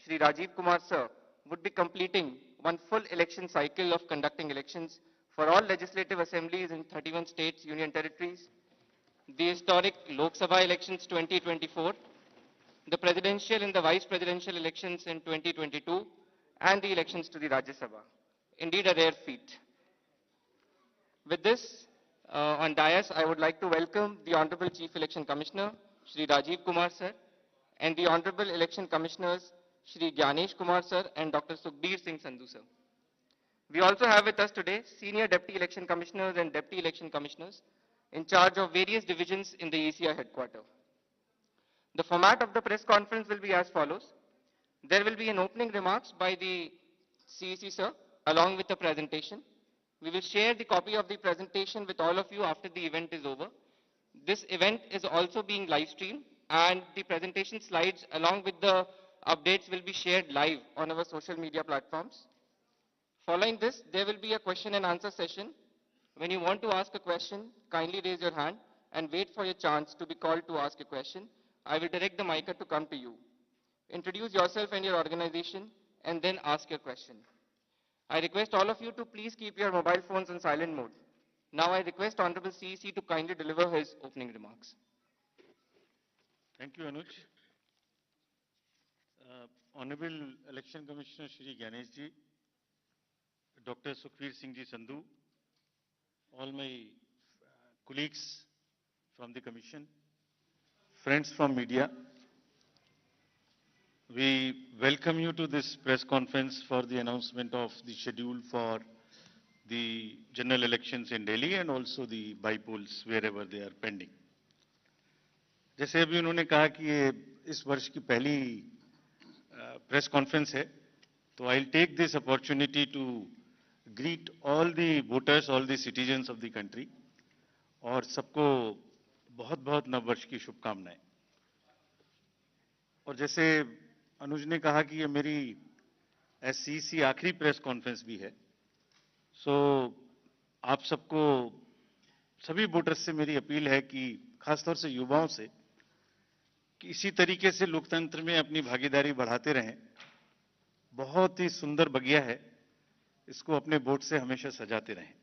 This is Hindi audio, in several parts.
Shri Rajiv Kumar Sir, would be completing one full election cycle of conducting elections for all legislative assemblies in 31 states, union territories, the historic Lok Sabha elections 2024, the presidential and the vice presidential elections in 2022, and the elections to the Rajya Sabha. Indeed, a rare feat. With this, on dais, I would like to welcome the Honorable Chief Election Commissioner, Shri Rajiv Kumar Sir, and the Honorable Election Commissioners, Shri Gyanesh Kumar Sir and Dr. Sukhbir Singh Sandhu Sir. We also have with us today Senior Deputy Election Commissioners and Deputy Election Commissioners in charge of various divisions in the ECI headquarters. The format of the press conference will be as follows. There will be an opening remarks by the CEC Sir along with a presentation. We will share the copy of the presentation with all of you after the event is over. This event is also being live streamed and the presentation slides along with the updates will be shared live on our social media platforms. Following this, there will be a question and answer session. When you want to ask a question, kindly raise your hand and wait for your chance to be called to ask a question. I will direct the mic to come to you. Introduce yourself and your organization and then ask your question. I request all of you to please keep your mobile phones on silent mode. Now I request Honorable CEC to kindly deliver his opening remarks. Thank you, Anuj. Honorable Election Commissioner Shri Gyanesh ji, Dr. Sukhbir Singh ji Sandhu, all my colleagues from the Commission, friends from media, we welcome you to this press conference for the announcement of the schedule for the general elections in Delhi and also the by-polls wherever they are pending. जैसे अभी उन्होंने कहा कि ये इस वर्ष की पहली प्रेस कॉन्फ्रेंस है, तो I will take this opportunity to greet all the voters, all the citizens of the country और सबको बहुत बहुत नववर्ष की शुभकामनाएं। और जैसे अनुज ने कहा कि ये मेरी एससीसी आखिरी प्रेस कॉन्फ्रेंस भी है, सो आप सबको, सभी वोटर्स से मेरी अपील है कि खासतौर से युवाओं से कि इसी तरीके से लोकतंत्र में अपनी भागीदारी बढ़ाते रहें। बहुत ही सुंदर बगिया है, इसको अपने वोट से हमेशा सजाते रहें।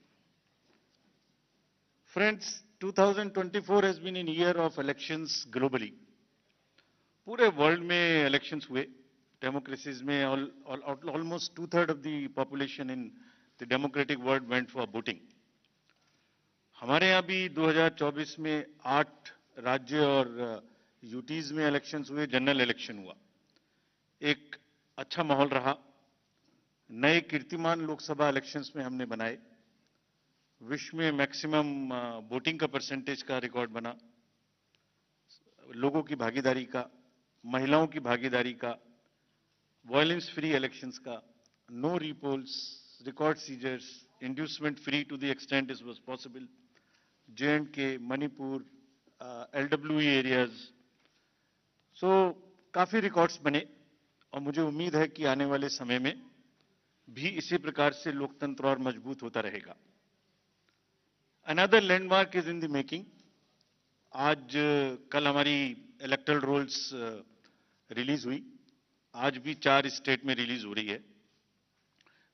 Friends, 2024 has been an year of elections globally. पूरे वर्ल्ड में इलेक्शंस हुए, डेमोक्रेसीज में almost 2/3 of the population in the democratic world went for voting. हमारे यहाँ भी 2024 में 8 राज्य और यूटीज में इलेक्शंस हुए, जनरल इलेक्शन हुआ। एक अच्छा माहौल रहा। नए कीर्तिमान लोकसभा इलेक्शंस में हमने बनाए। विश्व में मैक्सिमम वोटिंग का परसेंटेज का रिकॉर्ड बना, लोगों की भागीदारी का, महिलाओं की भागीदारी का, वायलेंस फ्री इलेक्शंस का, no repolls, record seizures, inducement free to the extent it was possible, J&K, Manipur, LWE areas. So काफी रिकॉर्ड्स बने और मुझे उम्मीद है कि आने वाले समय में भी इसी प्रकार से लोकतंत्र और मजबूत होता रहेगा। Another landmark is in the making. आज कल हमारी इलेक्टोरल रोल्स रिलीज हुई, आज भी 4 स्टेट में रिलीज हो रही है।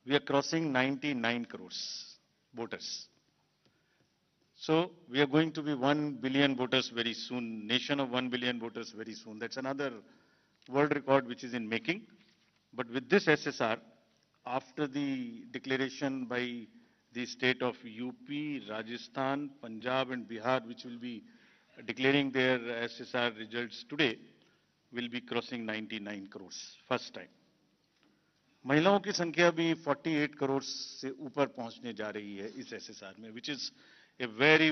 We are crossing 99 crore voters. So we are going to be 1 billion voters very soon, nation of 1 billion voters very soon. That's another world record which is in making. But with this SSR, after the declaration by the state of UP, Rajasthan, Punjab and Bihar, which will be declaring their SSR results today, will be crossing 99 crores, first time. महिलाओं की संख्या भी 48 करोड़ से ऊपर पहुंचने जा रही है इस एसएसआर में, which is a very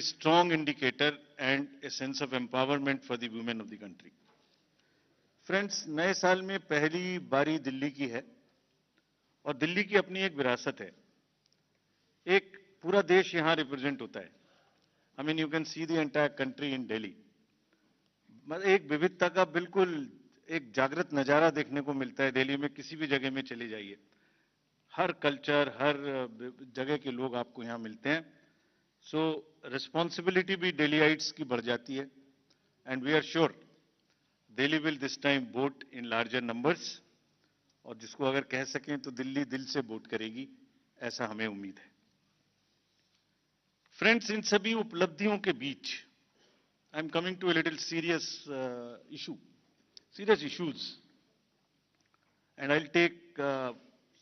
strong indicator and a sense of empowerment for the women of the country. Friends, नए साल में पहली बारी दिल्ली की है और दिल्ली की अपनी एक विरासत है। एक पूरा देश यहाँ रिप्रेजेंट होता है। I mean, you can see the entire country in Delhi. एक विविधता का बिल्कुल एक जागृत नजारा देखने को मिलता है। दिल्ली में किसी भी जगह में चले जाइए, हर कल्चर, हर जगह के लोग आपको यहाँ मिलते हैं। सो रिस्पॉन्सिबिलिटी भी दिल्लीइट्स की बढ़ जाती है and we are sure Delhi will this time vote in larger numbers, और जिसको अगर कह सकें तो दिल्ली दिल से वोट करेगी, ऐसा हमें उम्मीद है। फ्रेंड्स, इन सभी उपलब्धियों के बीच I am coming to a little serious issues, and I'll take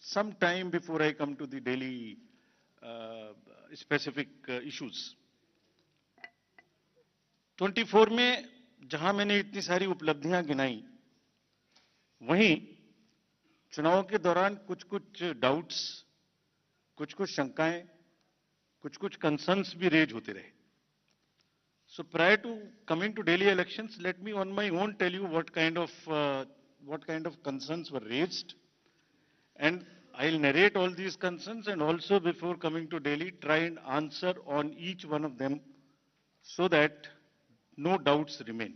some time before I come to the daily specific issues. 24 में जहां मैंने इतनी सारी उपलब्धियां गिनाई, वहीं चुनाव के दौरान कुछ डाउट्स, कुछ शंकाएं, कुछ कंसर्न्स भी रेज होते रहे. So prior to coming to Delhi elections, let me on my own tell you what kind of concerns were raised, and I'll narrate all these concerns, and also before coming to Delhi, try and answer on each one of them so that no doubts remain.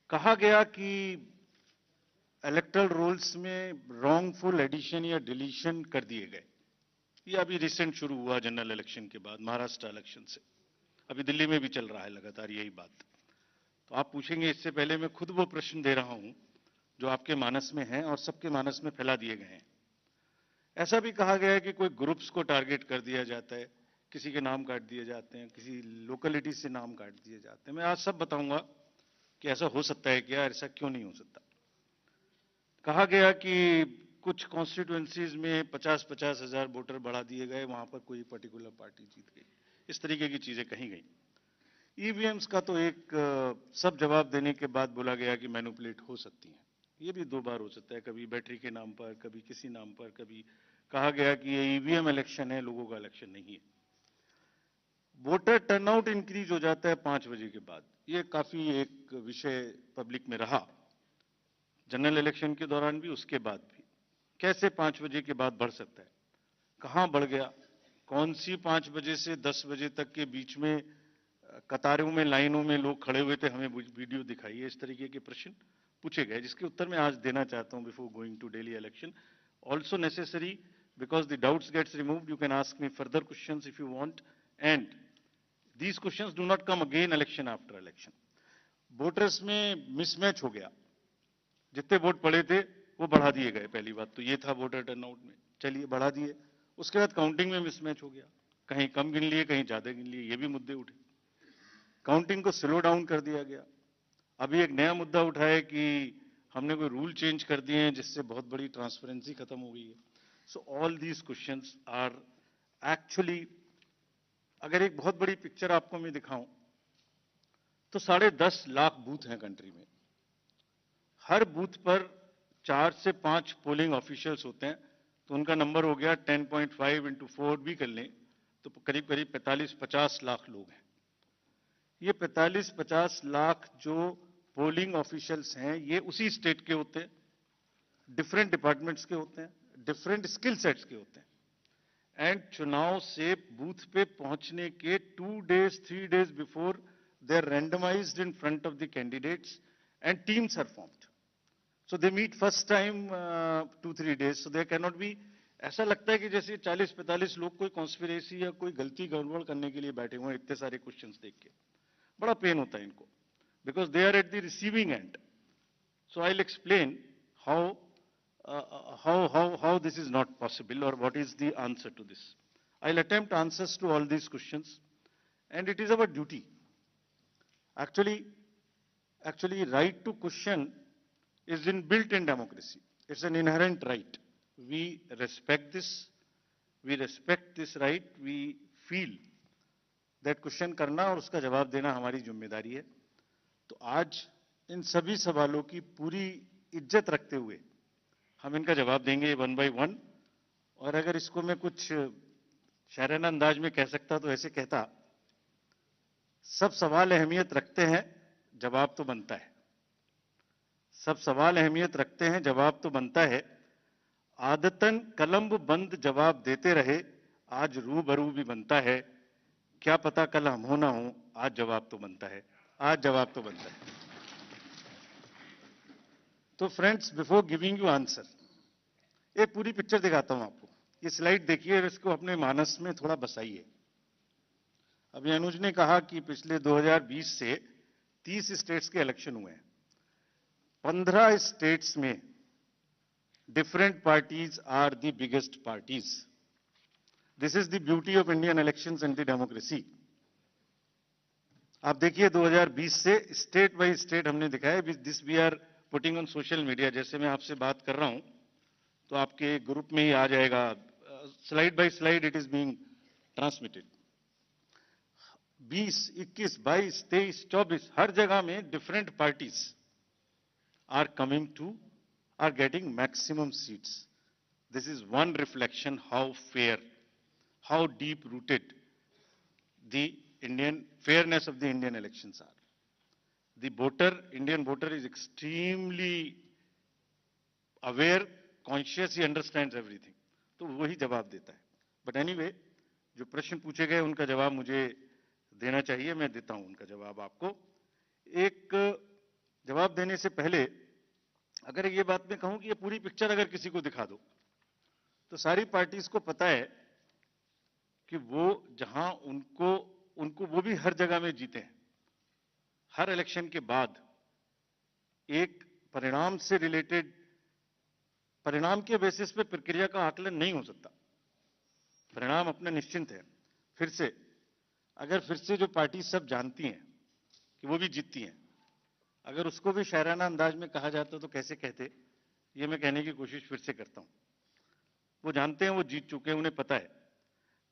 कहा गया कि इलेक्टोरल रोल्स में रॉन्गफुल एडिशन या डिलीशन कर दिए गए. ये अभी रिसेंट शुरू हुआ जनरल इलेक्शन के बाद, महाराष्ट्र इलेक्शन से. अभी दिल्ली में भी चल रहा है लगातार यही बात. तो आप पूछेंगे, इससे पहले मैं खुद वो प्रश्न दे रहा हूं जो आपके मानस में हैं और सबके मानस में फैला दिए गए हैं. ऐसा भी कहा गया है कि कोई ग्रुप्स को टारगेट कर दिया जाता है, किसी के नाम काट दिए जाते हैं, किसी लोकेलिटी से नाम काट दिए जाते हैं. मैं आज सब बताऊंगा कि ऐसा हो सकता है क्या, ऐसा क्यों नहीं हो सकता. कहा गया कि कुछ कॉन्स्टिट्यूएंसीज में 50-50 हजार वोटर बढ़ा दिए गए, वहां पर कोई पर्टिकुलर पार्टी जीत गई. इस तरीके की चीजें कही गई. ईवीएम्स का तो एक सब जवाब देने के बाद बोला गया कि मैनिपुलेट हो सकती हैं. ये भी 2 बार हो सकता है, कभी बैटरी के नाम पर, कभी किसी नाम पर, कभी कहा गया कि ये ईवीएम इलेक्शन है, लोगों का इलेक्शन नहीं है. वोटर टर्नआउट इंक्रीज हो जाता है 5 बजे के बाद. ये काफी एक विषय पब्लिक में रहा, जनरल इलेक्शन के दौरान भी, उसके बाद भी. कैसे 5 बजे के बाद बढ़ सकता है, कहां बढ़ गया, कौन सी 5 बजे से 10 बजे तक के बीच में कतारों में, लाइनों में लोग खड़े हुए थे, हमें वीडियो दिखाइए. इस तरीके के प्रश्न पूछे गए, जिसके उत्तर मैं आज देना चाहता हूं before going to Delhi election. Also necessary, because the doubts gets removed, you can ask me further questions if you want, and these questions do not come again election after election. Voters में मिसमैच हो गया, जितने वोट पड़े थे वो बढ़ा दिए गए. पहली बात तो ये था वोटर टर्नआउट में, चलिए बढ़ा दिए. उसके बाद काउंटिंग में मिसमैच हो गया, कहीं कम गिन लिए, कहीं ज्यादा गिन लिए. ये भी मुद्दे उठे. काउंटिंग को स्लो डाउन कर दिया गया. अभी एक नया मुद्दा उठा है कि हमने कोई रूल चेंज कर दिए हैं जिससे बहुत बड़ी ट्रांसपेरेंसी खत्म हो गई है. So all these questions are actually, अगर एक बहुत बड़ी पिक्चर आपको मैं दिखाऊं तो 10.5 लाख बूथ हैं कंट्री में. हर बूथ पर 4 से 5 पोलिंग ऑफिशियल्स होते हैं, तो उनका नंबर हो गया 10.5 into 4 भी कर लें तो करीब 45-50 लाख लोग हैं. ये 45-50 लाख जो पोलिंग ऑफिशियल्स हैं, ये उसी स्टेट के होते हैं, डिफरेंट डिपार्टमेंट्स के होते हैं, डिफरेंट स्किल सेट्स के होते हैं. एंड चुनाव से बूथ पे पहुंचने के 2 days 3 days before they are randomized in front of the candidates and teams are formed. So they meet first time 2-3 days. So there cannot be, ऐसा लगता है कि जैसे 40-45 लोग कोई कॉन्स्पिरेसी या कोई गलती गड़बड़ करने के लिए बैठे हुए हैं. इतने सारे क्वेश्चंस देख के बड़ा पेन होता है इनको, because they are at the receiving end. So I will explain how this is not possible or what is the answer to this. I'll attempt answers to all these questions, and it is our duty. Actually, right to question is inbuilt in democracy. It's an inherent right. We respect this. We respect this right. We feel that question करना और उसका जवाब देना हमारी जिम्मेदारी है. तो आज इन सभी सवालों की पूरी इज्जत रखते हुए हम इनका जवाब देंगे 1 by 1. और अगर इसको मैं कुछ शायराना अंदाज में कह सकता तो ऐसे कहता, सब सवाल अहमियत रखते हैं, जवाब तो बनता है. सब सवाल अहमियत रखते हैं, जवाब तो बनता है. आदतन कलम बंद जवाब देते रहे, आज रूबरू भी बनता है. क्या पता कल हम हो ना हो, आज जवाब तो बनता है. आज जवाब तो बनता है. तो friends, before giving you answer, एक पूरी पिक्चर दिखाता हूं आपको. ये स्लाइड देखिए और इसको अपने मानस में थोड़ा बसाइए. अभी अनुज ने कहा कि पिछले 2020 से 30 स्टेट्स के इलेक्शन हुए हैं। 15 स्टेट्स में different parties are the biggest parties. This is the beauty of Indian elections and the democracy. आप देखिए 2020 से स्टेट बाय स्टेट हमने दिखाया, this we are putting on social media. जैसे मैं आपसे बात कर रहा हूं तो आपके ग्रुप में ही आ जाएगा, slide by slide it is being transmitted. 20, 21, 22, 23, 24 हर जगह में different parties are coming to are getting maximum seats. This is one reflection how fair, how deep rooted the fairness of the Indian elections are. The Indian voter is extremely aware, conscious, he understands everything. तो वही जवाब देता है। But anyway, जो प्रश्न पूछे गए उनका जवाब मुझे देना चाहिए, मैं देता हूं उनका जवाब आपको। एक जवाब देने से पहले अगर ये बात मैं कहूं कि ये पूरी पिक्चर अगर किसी को दिखा दो तो सारी पार्टीज को पता है कि वो जहां उनको वो भी हर जगह में जीते हैं। हर इलेक्शन के बाद एक परिणाम से रिलेटेड, परिणाम के बेसिस पे प्रक्रिया का आकलन नहीं हो सकता। परिणाम अपना निश्चिंत है। फिर से जो पार्टी सब जानती हैं कि वो भी जीतती हैं, अगर उसको भी शायराना अंदाज में कहा जाता तो कैसे कहते, ये मैं कहने की कोशिश फिर से करता हूं। वो जानते हैं वो जीत चुके हैं, उन्हें पता है।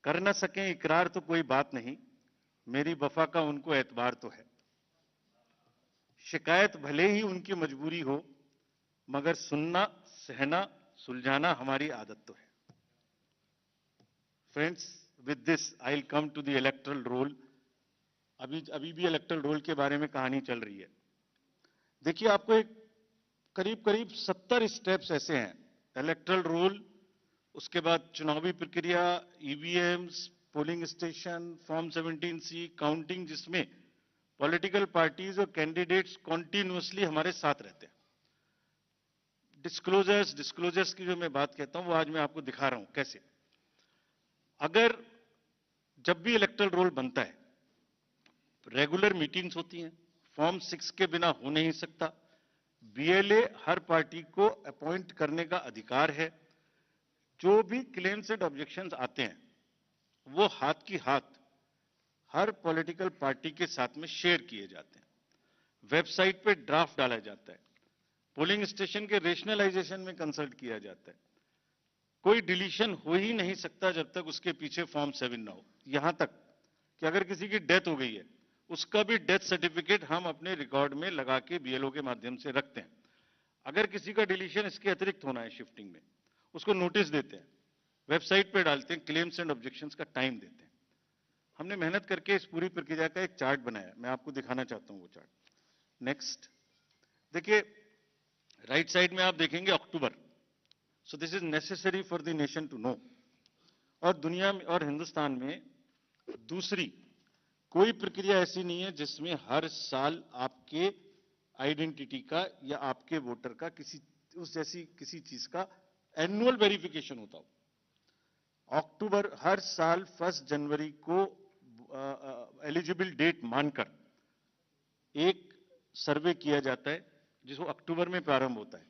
कर न सके इकरार तो कोई बात नहीं, मेरी वफा का उनको एतबार तो है। शिकायत भले ही उनकी मजबूरी हो, मगर सुनना, सहना, सुलझाना हमारी आदत तो है। Friends, with this I will come to the electoral roll. अभी भी इलेक्टोरल रोल के बारे में कहानी चल रही है। देखिए, आपको एक करीब 70 स्टेप्स ऐसे हैं। इलेक्टोरल रोल, उसके बाद चुनावी प्रक्रिया, EVMs, polling station, form 17C, counting, जिसमें पॉलिटिकल पार्टीज और कैंडिडेट्स कॉन्टिन्यूअसली हमारे साथ रहते हैं। डिस्क्लोजर्स की जो मैं बात कहता हूं वो आज मैं आपको दिखा रहा हूं कैसे। अगर जब भी इलेक्टोरल रोल बनता है, रेगुलर मीटिंग्स होती हैं, फॉर्म 6 के बिना हो नहीं सकता। बीएलए हर पार्टी को अपॉइंट करने का अधिकार है। जो भी क्लेम्स एंड ऑब्जेक्शंस आते हैं वो हाथ की हाथ हर पॉलिटिकल पार्टी के साथ में शेयर किए जाते हैं। वेबसाइट पे ड्राफ्ट डाला जाता है। पोलिंग स्टेशन के रेशनलाइजेशन में कंसल्ट किया जाता है। कोई डिलीशन हो ही नहीं सकता जब तक उसके पीछे फॉर्म 7 ना हो। यहां तक कि अगर किसी की डेथ हो गई है, उसका भी डेथ सर्टिफिकेट हम अपने रिकॉर्ड में लगा के बीएलओ के माध्यम से रखते हैं। अगर किसी का डिलीशन इसके अतिरिक्त होना है शिफ्टिंग में, उसको नोटिस देते हैं, वेबसाइट पे डालते हैं, क्लेम्स एंड ऑब्जेक्शंस का टाइम देते हैं। हमने मेहनत करके इस पूरी प्रक्रिया का एक चार्ट बनाया, मैं आपको दिखाना चाहता हूं वो चार्ट। नेक्स्ट देखिए, राइट साइड में आप देखेंगे अक्टूबर। So this is necessary for the nation to know. और दुनिया में और हिंदुस्तान में दूसरी कोई प्रक्रिया ऐसी नहीं है जिसमें हर साल आपके आइडेंटिटी का या आपके वोटर का किसी चीज का एनुअल वेरिफिकेशन होता हो। अक्टूबर हर साल 1 जनवरी को एलिजिबल डेट मानकर एक सर्वे किया जाता है जिसको अक्टूबर में प्रारंभ होता है।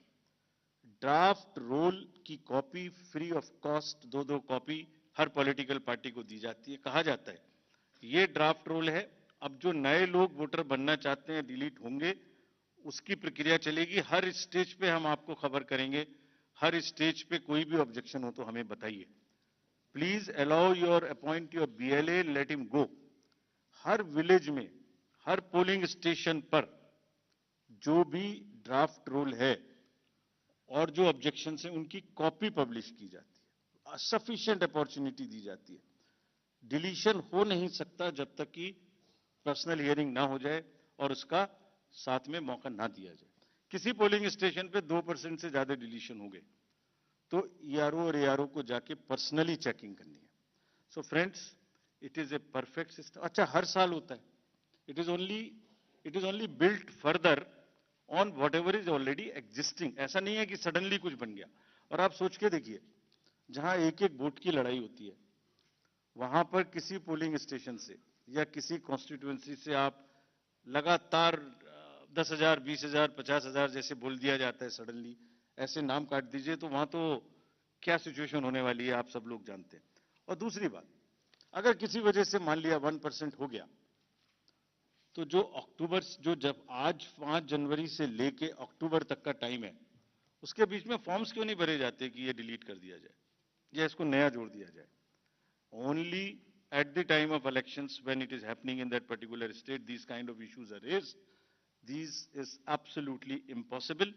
ड्राफ्ट रोल की copy free of cost 2 copy her political party को दी जाती है। कहा जाता है ये ड्राफ्ट रोल है, अब जो नए लोग वोटर बनना चाहते हैं डिलीट होंगे, उसकी प्रक्रिया चलेगी। हर स्टेज पे हम आपको खबर करेंगे। हर स्टेज पे कोई भी ऑब्जेक्शन हो तो हमें बताइए। Please allow your appoint your BLA, let him go. हर विलेज में, हर पोलिंग स्टेशन पर जो भी ड्राफ्ट रोल है और जो ऑब्जेक्शन है उनकी कॉपी पब्लिश की जाती है। सफिशिएंट अपॉर्चुनिटी दी जाती है। डिलीशन हो नहीं सकता जब तक कि पर्सनल हियरिंग ना हो जाए और उसका साथ में मौका ना दिया जाए। किसी पोलिंग स्टेशन पे 2% से ज्यादा डिलीशन हो गए तो ईआरओ और एआरओ को जाके पर्सनली चेकिंग करनी है। So friends, it is a perfect system. अच्छा, हर साल होता है। It is only built further on what ever is already existing. ऐसा नहीं है कि सडनली कुछ बन गया। और आप सोच के देखिए, जहां एक वोट की लड़ाई होती है, वहां पर किसी पोलिंग स्टेशन से या किसी कॉन्स्टिट्यूएंसी से आप लगातार 10,000, 20,000, 50,000 जैसे बोल दिया जाता है सडनली, ऐसे नाम काट दीजिए, तो वहां तो क्या सिचुएशन होने वाली है आप सब लोग जानते हैं। और दूसरी बात, अगर किसी वजह से मान लिया 1% हो गया, तो जो जब आज 5 जनवरी से लेके अक्टूबर तक का टाइम है, उसके बीच में फॉर्म्स क्यों नहीं भरे जाते कि ये डिलीट कर दिया जाए या इसको नया जोड़ दिया जाए? Only at the time of elections, when it is happening in that particular state, these kind of issues are raised. This is absolutely impossible.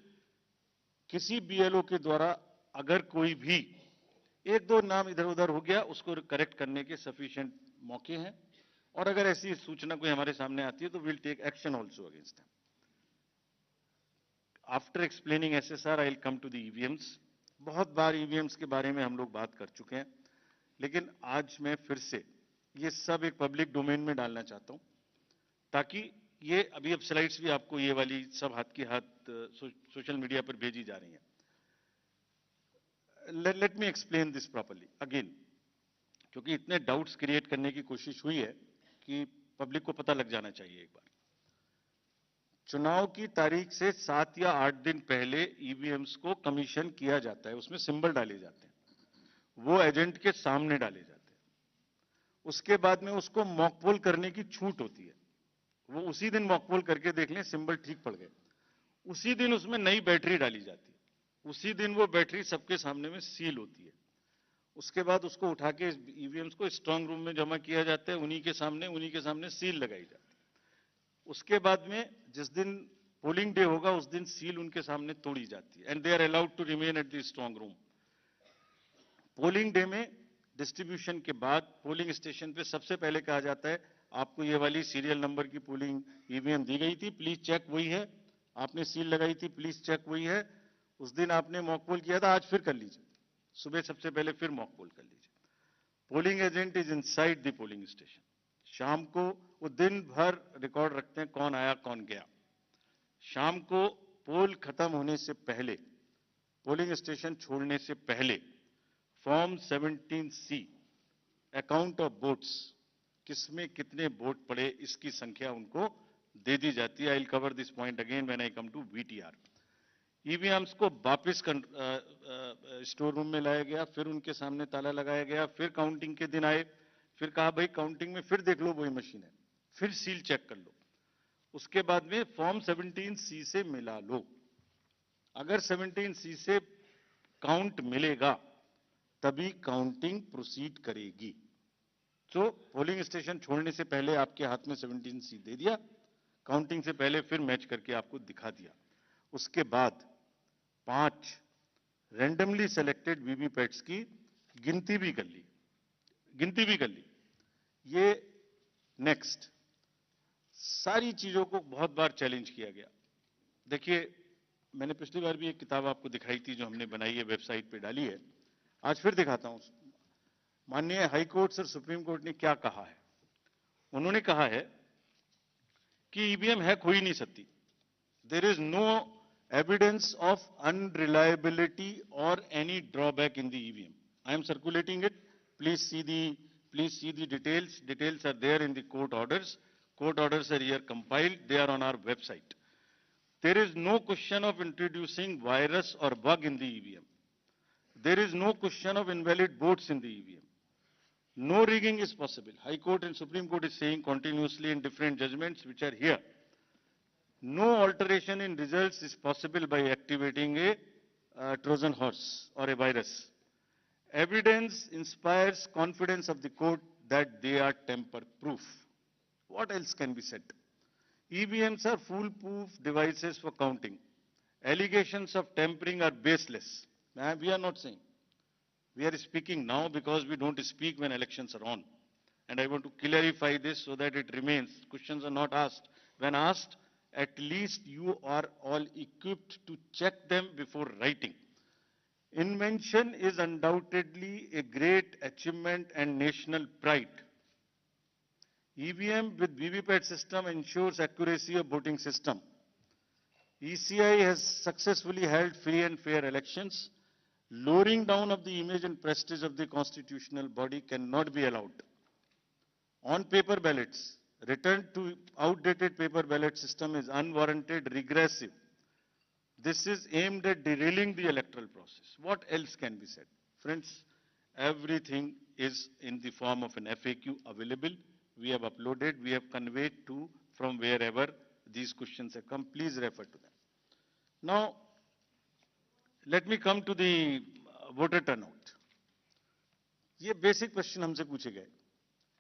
किसी बीएलओ के द्वारा अगर कोई भी एक दो नाम इधर उधर हो गया, उसको करेक्ट करने के सफिशिएंट मौके हैं, और अगर ऐसी सूचना कोई हमारे सामने आती है तो will take action also against them. After explaining SSR, I will come to the EVMs. बहुत बार ईवीएम्स के बारे में हम लोग बात कर चुके हैं, लेकिन आज मैं फिर से ये सब एक पब्लिक डोमेन में डालना चाहता हूं, ताकि ये अभी अब स्लाइड्स भी आपको ये वाली सब हाथ की हाथ सोशल मीडिया पर भेजी जा रही हैं। Late me explain this properly again, क्योंकि इतने डाउट्स क्रिएट करने की कोशिश हुई है कि पब्लिक को पता लग जाना चाहिए एक बार। चुनाव की तारीख से 7 या 8 दिन पहले ईवीएम्स को कमीशन किया जाता है, उसमें सिंबल डाले जाते हैं, वो एजेंट के सामने डाले जाते हैं। उसके बाद में उसको मॉकपोल करने की छूट होती है, वो उसी दिन मॉकपोल करके देख लें सिंबल ठीक पड़ गए, उसी दिन उसमें नई बैटरी डाली जाती है, उसी दिन वो बैटरी सबके सामने में सील होती है। उसके बाद उसको उठा के ईवीएम्स को स्ट्रांग रूम में जमा किया जाता है, उन्हीं के सामने सील लगाई जाती है। उसके बाद में जिस दिन पोलिंग डे होगा उस दिन सील उनके सामने तोड़ी जाती है, and they are allowed to remain at the strong room. Polling day में डिस्ट्रीब्यूशन के बाद पोलिंग स्टेशन पे सबसे पहले कहा जाता है, आपको ये वाली सीरियल नंबर की पोलिंग ईवीएम दी गई थी, प्लीज चेक वही है, आपने सील लगाई थी, प्लीज चेक वही है, उस दिन आपने मॉक पोल किया था, आज फिर कर लीजिए, सुबह सबसे पहले फिर मॉक पोल कर लीजिए। Polling agent is inside the polling station. शाम को वो दिन भर रिकॉर्ड रखते हैं कौन आया कौन गया। शाम को पोल खत्म होने से पहले, पोलिंग स्टेशन छोड़ने से पहले form 17C account of votes, किसमें कितने वोट पड़े इसकी संख्या उनको दे दी जाती है। I will cover this point again when I come to VTR. EVMs को वापस स्टोर रूम में लाया गया, फिर उनके सामने ताला लगाया गया, फिर काउंटिंग के दिन आए, फिर कहा भाई काउंटिंग में फिर देख लो वही मशीन है, फिर सील चेक कर लो, उसके बाद में फॉर्म 17C से मिला लो। अगर 17C से काउंट मिलेगा तभी काउंटिंग प्रोसीड करेगी। तो पोलिंग स्टेशन छोड़ने से पहले आपके हाथ में 17C दे दिया, काउंटिंग से पहले फिर मैच करके आपको दिखा दिया। उसके बाद 5 रैंडमली सेलेक्टेड वीवीपैट्स की गिनती भी कर ली। ये नेक्स्ट सारी चीजों को बहुत बार चैलेंज किया गया। देखिए, मैंने पिछली बार भी एक किताब आपको दिखाई थी जो हमने बनाई है, वेबसाइट पे डाली है, आज फिर दिखाता हूं। माननीय हाई कोर्ट और सुप्रीम कोर्ट ने क्या कहा है। उन्होंने कहा है कि ईवीएम हैक हो ही नहीं सकती। There is no evidence of unreliability और any drawback in the EVM. I am circulating it, please see the details. Details are there in the court orders. Court orders are here compiled, they are on our website. There is no question of introducing virus or bug in the EVM. There is no question of invalid votes in the EVM. No rigging is possible. High Court and Supreme Court is saying continuously in different judgments which are here. No alteration in results is possible by activating a Trojan horse or a virus. Evidence inspires confidence of the court that they are tamper-proof. What else can be said? EVMs are foolproof devices for counting. Allegations of tampering are baseless. We are not saying. We are speaking now because we don't speak when elections are on. And I want to clarify this so that it remains. Questions are not asked. When asked, at least you are all equipped to check them before writing. Invention is undoubtedly a great achievement and national pride. EVM with VVPAT system ensures accuracy of voting system. ECI has successfully held free and fair elections. Lowering down of the image and prestige of the constitutional body cannot be allowed. On paper ballots, Return to outdated paper ballot system is unwarranted, regressive. This is aimed at derailing the electoral process. What else can be said? Friends, everything is in the form of an FAQ available. We have uploaded, we have conveyed to from wherever these questions have come. Please refer to them. Now, let me come to the voter turnout. ये बेसिक क्वेश्चन हमसे पूछे गए.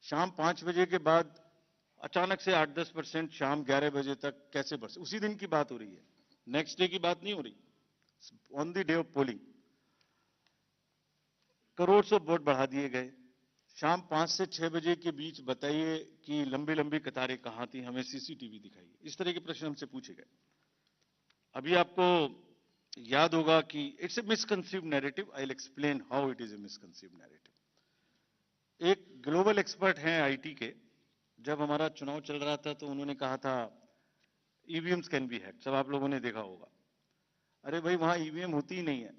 शाम 5 बजे के बाद अचानक से 8-10% शाम 11 बजे तक कैसे बढ़ सकते? उसी दिन की बात हो रही है, नेक्स्ट डे की बात नहीं हो रही. On the day of polling crore सौ वोट बढ़ा दिए गए. शाम 5 से 6 बजे के बीच बताइए कि लंबी लंबी कतारें कहां थी, हमें सीसीटीवी दिखाइए. इस तरह के प्रश्न हमसे पूछे गए. अभी आपको याद होगा कि it's a misconceived narrative. I will explain how it is a misconceived narrative. एक ग्लोबल एक्सपर्ट हैं आईटी के, जब हमारा चुनाव चल रहा था तो उन्होंने कहा था ईवीएम्स कैन बी हैक्ड. सब आप लोगों ने देखा होगा. अरे भाई, वहां ईवीएम होती ही नहीं है.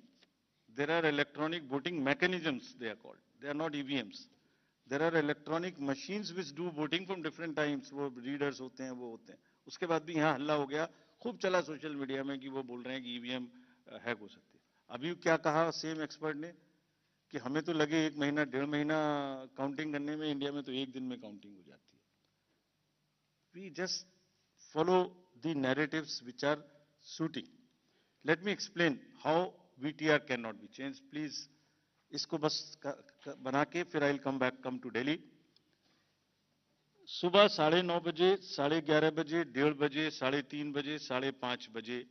There are electronic voting mechanisms, they are called, they are not EVMs. There are electronic machines which do voting from different times. वो रीडर्स होते हैं, वो होते हैं. उसके बाद भी यहाँ हल्ला हो गया, खूब चला सोशल मीडिया में कि वो बोल रहे हैं कि ईवीएम हैक हो सकती है. अभी क्या कहा सेम एक्सपर्ट ने कि हमें तो लगे 1 महीना 1.5 महीना काउंटिंग करने में, इंडिया में तो 1 दिन में काउंटिंग हो जाती है. We just follow the narratives which are suiting. Let me explain how VTR can not be change. Please इसको बस बना के फिर I will come to Delhi. सुबह 9:30 बजे, 11:30 बजे, 1:30 बजे, 3:30 बजे, 5:30 बजे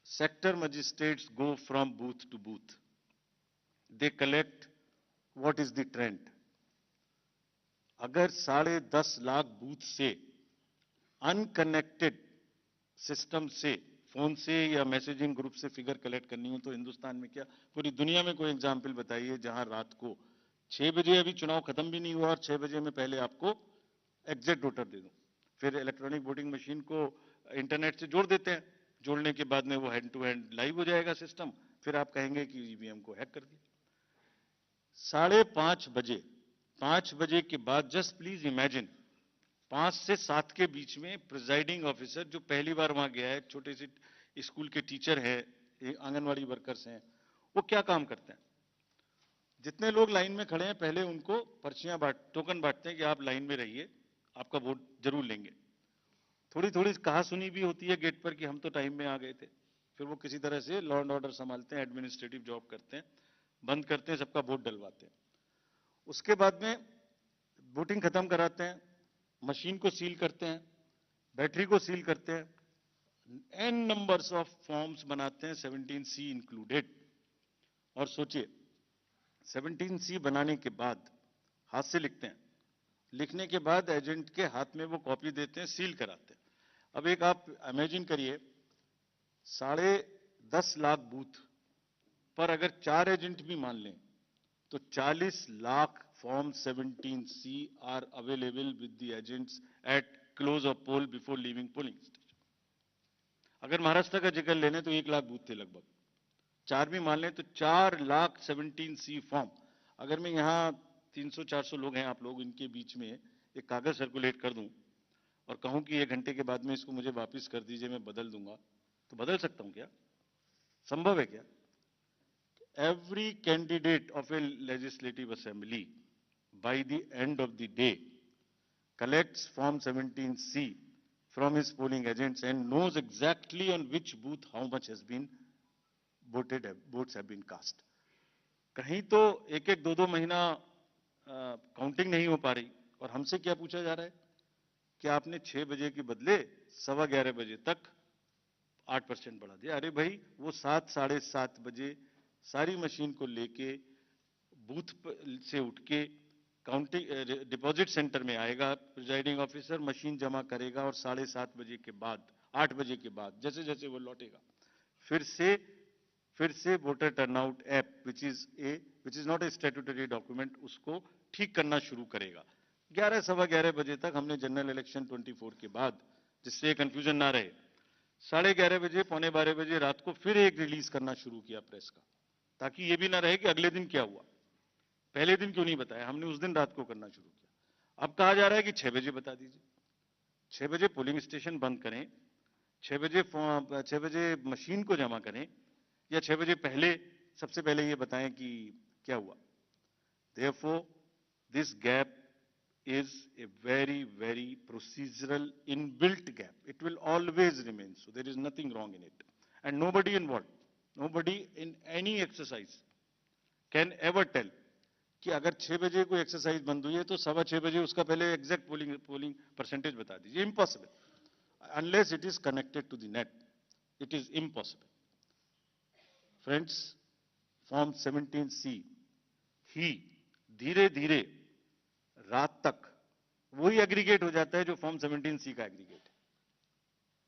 sector magistrates go from booth to booth. They collect what is the trend. अगर 10.5 लाख बूथ से अनकनेक्टेड सिस्टम से, फोन से या मैसेजिंग ग्रुप से फिगर कलेक्ट करनी हो तो हिंदुस्तान में क्या, पूरी दुनिया में कोई एग्जाम्पल बताइए जहां रात को 6 बजे, अभी चुनाव खत्म भी नहीं हुआ और 6 बजे में पहले आपको एग्जिट वोटर दे दूं. फिर इलेक्ट्रॉनिक वोटिंग मशीन को इंटरनेट से जोड़ देते हैं. जोड़ने के बाद में वो हैंड टू हैंड लाइव हो जाएगा सिस्टम. फिर आप कहेंगे कि ईवीएम को हैक कर दिया. 5:30 बजे, 5 बजे के बाद जस्ट प्लीज इमेजिन 5 से 7 के बीच में प्रिजाइडिंग ऑफिसर जो पहली बार वहां गया है, छोटे से स्कूल के टीचर है, आंगनवाड़ी वर्कर्स हैं, वो क्या काम करते हैं? जितने लोग लाइन में खड़े हैं पहले उनको पर्चियां टोकन बांटते हैं कि आप लाइन में रहिए, आपका वोट जरूर लेंगे. थोड़ी थोड़ी कहा सुनी भी होती है गेट पर कि हम तो टाइम में आ गए थे. फिर वो किसी तरह से लॉ एंड ऑर्डर संभालते हैं, एडमिनिस्ट्रेटिव जॉब करते हैं, बंद करते हैं, सबका वोट डलवाते हैं. उसके बाद में वोटिंग खत्म कराते हैं, मशीन को सील करते हैं, बैटरी को सील करते हैं, एन नंबर्स ऑफ फॉर्म्स बनाते हैं, 17C इंक्लूडेड. और सोचिए 17C बनाने के बाद हाथ से लिखते हैं, लिखने के बाद एजेंट के हाथ में वो कॉपी देते हैं, सील कराते हैं. अब एक आप इमेजिन करिए 10.5 लाख बूथ पर अगर 4 एजेंट भी मान लें तो 40 lakh form 17C are available with the agents at close of poll before leaving polling station. अगर महाराष्ट्र का जिक्र लेने तो 1 लाख बूथ थे लगभग. 4 भी मान लें तो 4 लाख 17C फॉर्म. अगर मैं यहां 300-400 लोग हैं आप लोग, इनके बीच में एक कागज सर्कुलेट कर दूं और कहूं कि 1 घंटे के बाद में इसको मुझे वापस कर दीजिए, मैं बदल दूंगा, तो बदल सकता हूं क्या? संभव है क्या? Every candidate of A legislative assembly by the end of the day collects form 17C from his polling agents and knows exactly on which booth how much has been voted, votes have been cast. कहीं तो 1-1, 2-2 महीना काउंटिंग नहीं हो पा रही और हमसे क्या पूछा जा रहा है कि आपने 6 बजे के बदले 11:15 बजे तक 8% बढ़ा दिया. अरे भाई, वो 7, 7:30 बजे सारी मशीन को लेके बूथ से उठ के काउंटिंग डिपॉजिट सेंटर में आएगा, प्रिजाइडिंग ऑफिसर मशीन जमा करेगा और 7:30 बजे के बाद, 8 बजे के बाद जैसे जैसे वो लौटेगा फिर से voter turnout app which is not a statutory document, उसको ठीक करना शुरू करेगा. 11, 11:15 बजे तक हमने जनरल इलेक्शन 24 के बाद, जिससे कंफ्यूजन ना रहे, 11:30 बजे, 11:45 बजे रात को फिर एक रिलीज करना शुरू किया प्रेस का, ताकि ये भी ना रहे कि अगले दिन क्या हुआ, पहले दिन क्यों नहीं बताया. हमने उस दिन रात को करना शुरू किया. अब कहा जा रहा है कि 6 बजे बता दीजिए. 6 बजे पोलिंग स्टेशन बंद करें, 6 बजे मशीन को जमा करें, या 6 बजे पहले, सबसे पहले ये बताएं कि क्या हुआ. Therefore, this gap is a very, very procedural inbuilt gap. It will always remain so. There is nothing wrong in it. And nobody involved, nobody in any exercise can ever tell कि अगर 6 बजे कोई एक्सरसाइज बंद हुई है तो 6:15 बजे उसका पहले एग्जैक्ट पोलिंग परसेंटेज बता दीजिए. Impossible. Unless it is connected to the net, it is impossible. Friends, form 17C ही धीरे धीरे रात तक वही एग्रीगेट हो जाता है जो फॉर्म 17C का एग्रीगेट है.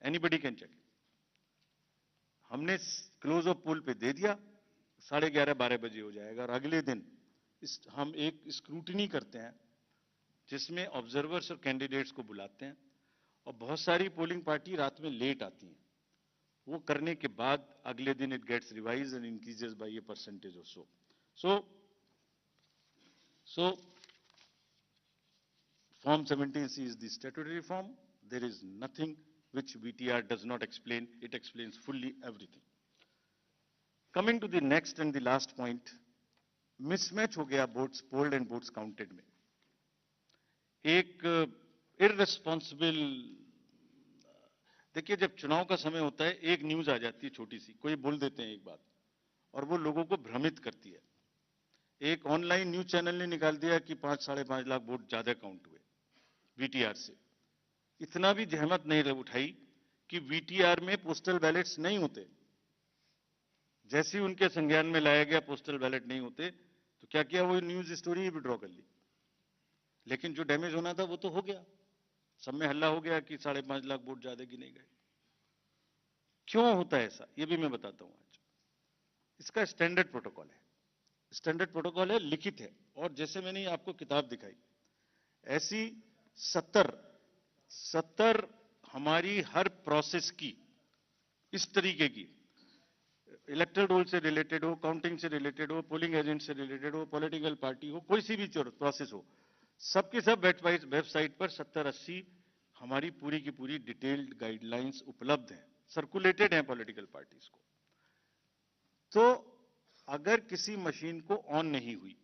Anybody can check. हमने क्लोज ऑफ पोल पे दे दिया, 11:30-12 बजे हो जाएगा, और अगले दिन हम एक स्क्रूटनी करते हैं जिसमें ऑब्जर्वर्स और कैंडिडेट्स को बुलाते हैं, और बहुत सारी पोलिंग पार्टी रात में लेट आती हैं. वो करने के बाद अगले दिन it gets revise and increases by a percentage और so. So, Form 17C is the statutory form. There is nothing which VTR does not explain. It explains fully everything. Coming to the next and the last point, mismatch हो गया votes polled and votes counted में. एक irresponsible, देखिए जब चुनाव का समय होता है एक न्यूज आ जाती है छोटी सी, कोई बोल देते हैं एक बात और वो लोगों को भ्रमित करती है. एक ऑनलाइन न्यूज चैनल ने निकाल दिया कि 5-5.5 लाख वोट ज्यादा काउंट हुए वीटीआर से. इतना भी जहमत नहीं उठाई कि वीटीआर में पोस्टल बैलेट्स नहीं होते. जैसे ही उनके संज्ञान में लाया गया पोस्टल बैलेट नहीं होते, तो क्या किया, वो न्यूज स्टोरी ही विड्रॉ कर ली. लेकिन जो डैमेज होना था वो तो हो गया. सब में हल्ला हो गया कि 5.5 लाख वोट ज्यादा गिने गए. क्यों होता है ऐसा, ये भी मैं बताता हूं आज. इसका स्टैंडर्ड प्रोटोकॉल है. स्टैंडर्ड प्रोटोकॉल है, लिखित है, और जैसे मैंने आपको किताब दिखाई ऐसी 70 हमारी हर प्रोसेस की इस तरीके की, इलेक्टोरल रोल से रिलेटेड हो, काउंटिंग से रिलेटेड हो, पोलिंग एजेंट से रिलेटेड हो, पॉलिटिकल पार्टी हो, कोई सी भी प्रोसेस हो, सबके सब वेबसाइट पर 70-80 हमारी पूरी की पूरी डिटेल्ड गाइडलाइंस उपलब्ध हैं, सर्कुलेटेड हैं पॉलिटिकल पार्टीज को. तो अगर किसी मशीन को ऑन नहीं हुई,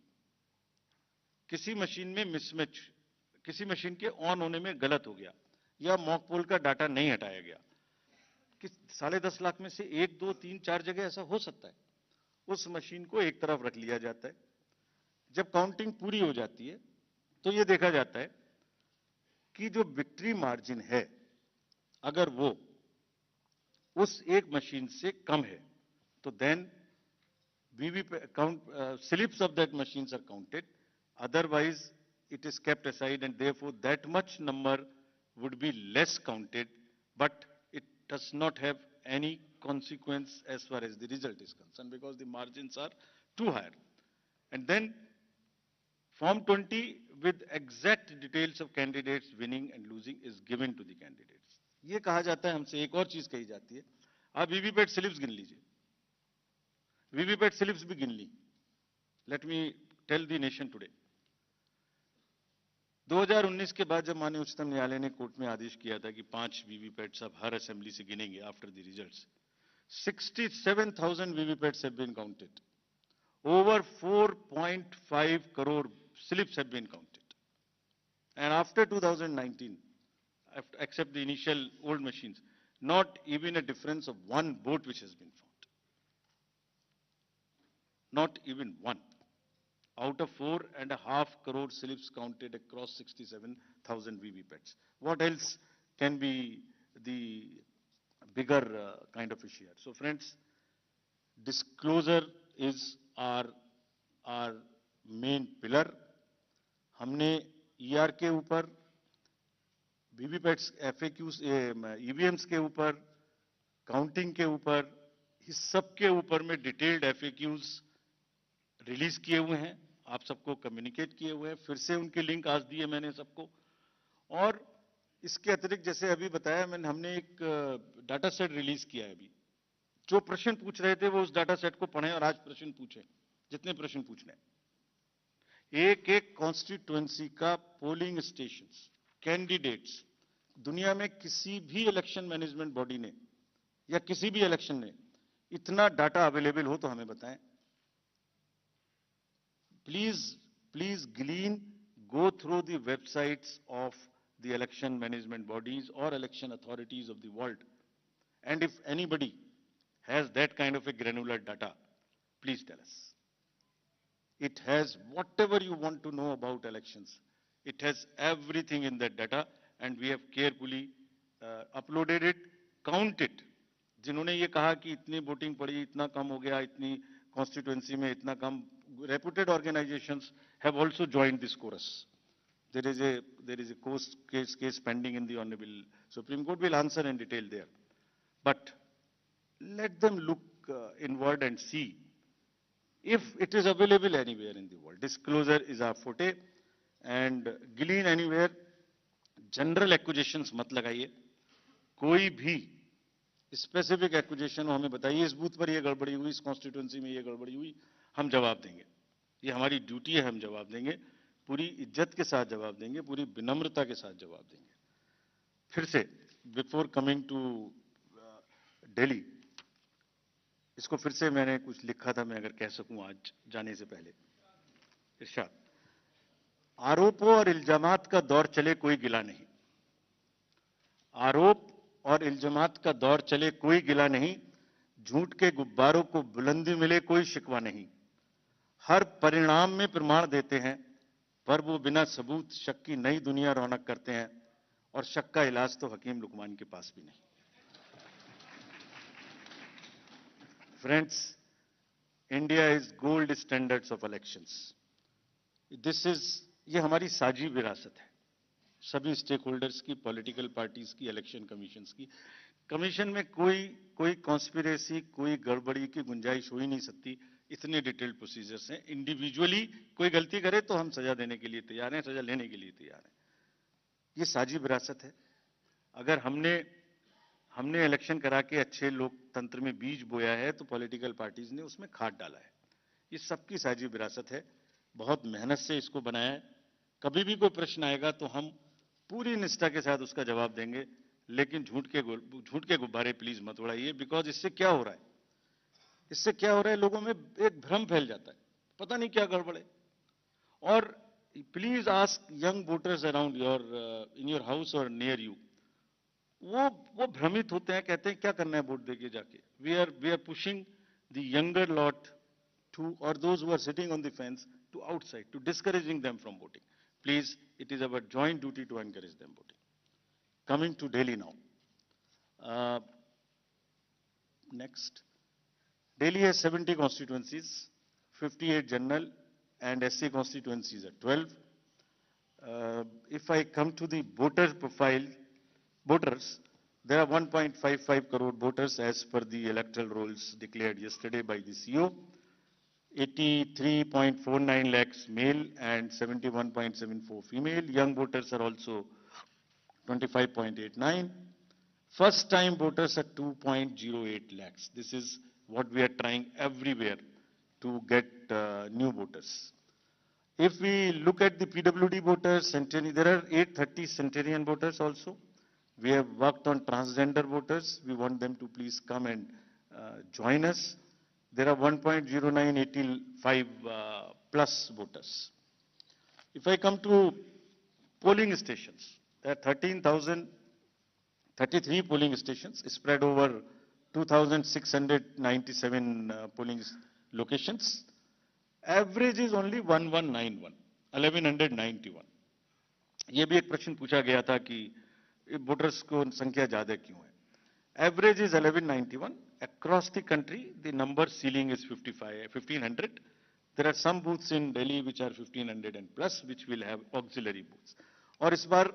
किसी मशीन में मिसमैच, किसी मशीन के ऑन होने में गलत हो गया, या मॉक पोल का डाटा नहीं हटाया गया, कि 10.5 लाख में से 1, 2, 3, 4 जगह ऐसा हो सकता है, उस मशीन को एक तरफ रख लिया जाता है. जब काउंटिंग पूरी हो जाती है तो यह देखा जाता है कि जो विक्ट्री मार्जिन है अगर वो उस एक मशीन से कम है, तो then slips of that machines are counted. Otherwise, it is kept aside, and therefore that much number would be less counted, but it does not have any consequence as far as the result is concerned, because the margins are too high. And then Form 20 with exact details of candidates winning and losing is given to the candidates. ये कहा जाता है हमसे, एक और चीज कही जाती है, आप वीवीपैट स्लिप्स गिन लीजिए. वीवीपैट स्लिप्स भी गिन ली. Let me tell the nation today. 2019 के बाद जब माननीय उच्चतम न्यायालय ने कोर्ट में आदेश किया था कि 5 वीवीपैट्स अब हर असेंबली से गिनेंगे after the results, 67,000 VVPATs have been counted. Over 4.5 crore slips have been counted. And after 2019, except the initial old machines, not even a difference of one vote which has been found. Not even one. Out of 4.5 crore slips counted across 67,000 VVPATs. What else can be the bigger kind of issue here? So friends, disclosure is our main pillar. हमने ER के ऊपर, वीवीपैट्स, FAQs, EVMs के ऊपर, काउंटिंग के ऊपर, इस सब के ऊपर में डिटेल्ड FAQs रिलीज किए हुए हैं, आप सबको कम्युनिकेट किए हुए हैं. फिर से उनके लिंक आज दिए मैंने सबको. और इसके अतिरिक्त जैसे अभी बताया मैंने, हमने एक डाटा सेट रिलीज किया है. अभी जो प्रश्न पूछ रहे थे वो उस डाटा सेट को पढ़ें और आज प्रश्न पूछें, जितने प्रश्न पूछने. एक एक कॉन्स्टिट्यूएंसी का पोलिंग स्टेशंस, कैंडिडेट्स दुनिया में किसी भी इलेक्शन मैनेजमेंट बॉडी ने या किसी भी इलेक्शन ने इतना डाटा अवेलेबल हो तो हमें बताएं. Please glean, go through the websites of the election management bodies or election authorities of the world. And if anybody has that kind of a granular data, please tell us. It has whatever you want to know about elections. It has everything in that data, and we have carefully uploaded it, count it. जिन्होंने ये कहा कि इतनी वोटिंग पड़ी, इतना कम हो गया, इतनी कॉन्स्टिट्यूएंसी में इतना कम, reputed organizations have also joined this chorus. There is a case pending in the Honorable Supreme Court. Will answer in detail there. But let them look inward and see if it is available anywhere in the world. Disclosure is our forte, and glean anywhere. General accusations मत लगाइए. कोई भी स्पेसिफिक एक्विजिशन हमें बताइए, इस बूथ पर ये गड़बड़ी हुई, इस कॉन्स्टिट्यूएंसी में ये गड़बड़ी हुई, हम जवाब देंगे. ये हमारी ड्यूटी है, हम जवाब देंगे, पूरी इज्जत के साथ जवाब देंगे, पूरी विनम्रता के साथ जवाब देंगे. फिर से बिफोर कमिंग टू दिल्ली, इसको फिर से मैंने कुछ लिखा था, मैं अगर कह सकूं आज जाने से पहले. इरशाद, आरोपों और इल्जामात का दौर चले कोई गिला नहीं. आरोप और इल्जामात का दौर चले कोई गिला नहीं. झूठ के गुब्बारों को बुलंदी मिले कोई शिकवा नहीं. हर परिणाम में प्रमाण देते हैं, पर वो बिना सबूत शक की नई दुनिया रौनक करते हैं, और शक का इलाज तो हकीम लुकमान के पास भी नहीं. Friends, India is gold standards of elections. ये हमारी साझी विरासत है, सभी स्टेक होल्डर्स की, पॉलिटिकल पार्टीज की, इलेक्शन कमीशंस की. कमीशन में कोई कॉन्स्पिरेसी, कोई गड़बड़ी की गुंजाइश हो ही नहीं सकती. इतने डिटेल्ड प्रोसीजर्स हैं. इंडिविजुअली कोई गलती करे तो हम सजा देने के लिए तैयार हैं, सजा लेने के लिए तैयार हैं. ये साझी विरासत है. अगर हमने इलेक्शन करा के अच्छे लोकतंत्र में बीज बोया है, तो पॉलिटिकल पार्टीज ने उसमें खाद डाला है. ये सबकी साझी विरासत है. बहुत मेहनत से इसको बनाया है. कभी भी कोई प्रश्न आएगा तो हम पूरी निष्ठा के साथ उसका जवाब देंगे, लेकिन झूठ के गुब्बारे प्लीज मत उड़ाइए. बिकॉज इससे क्या हो रहा है, लोगों में एक भ्रम फैल जाता है, पता नहीं क्या गड़बड़ है. और please ask young voters around in your house और नियर यू. वो भ्रमित होते हैं, कहते हैं क्या करना है वोट देके जाके. We are pushing the younger lot too, और those who are sitting on the fence, to outside, to discouraging them from voting. Please, it is our joint duty to encourage them voting. Coming to Delhi now. Next. Delhi has 70 constituencies, 58 general and SC constituencies are 12. If I come to the voter profile, voters, there are 1.55 crore voters as per the electoral rolls declared yesterday by the CO. 83.49 lakhs male and 71.74 female. Young voters are also 25.89. First time voters are 2.08 lakhs. This is what we are trying everywhere to get new voters. If we look at the PWD voters, there are 830 centenarian voters also. We have worked on transgender voters. We want them to please come and join us. There are 1.0985 plus voters. If I come to polling stations, there are 13,033 polling stations spread over 2,697 polling locations. Average is only 1191. ये भी एक प्रश्न पूछा गया था कि वोटर्स को संख्या ज्यादा क्यों है. Average is 1191. Across the country, the number ceiling is 1500. There are some booths in Delhi which are 1500 and plus, which will have auxiliary booths. और इस बार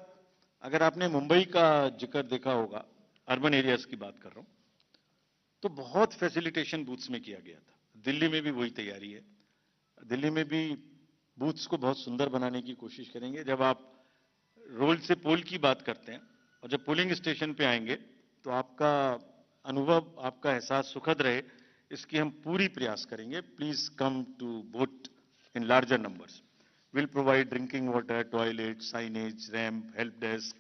अगर आपने मुंबई का जिक्र देखा होगा, अर्बन एरियाज की बात कर रहा हूं, तो बहुत फैसिलिटेशन बूथ्स में किया गया था. दिल्ली में भी वही तैयारी है. दिल्ली में भी बूथ्स को बहुत सुंदर बनाने की कोशिश करेंगे. जब आप रोल से पोल की बात करते हैं और जब पोलिंग स्टेशन पे आएंगे, तो आपका अनुभव, आपका एहसास सुखद रहे, इसकी हम पूरी प्रयास करेंगे. Please come to vote in larger numbers. Will provide drinking water, toilet, signage, ramp, help desk,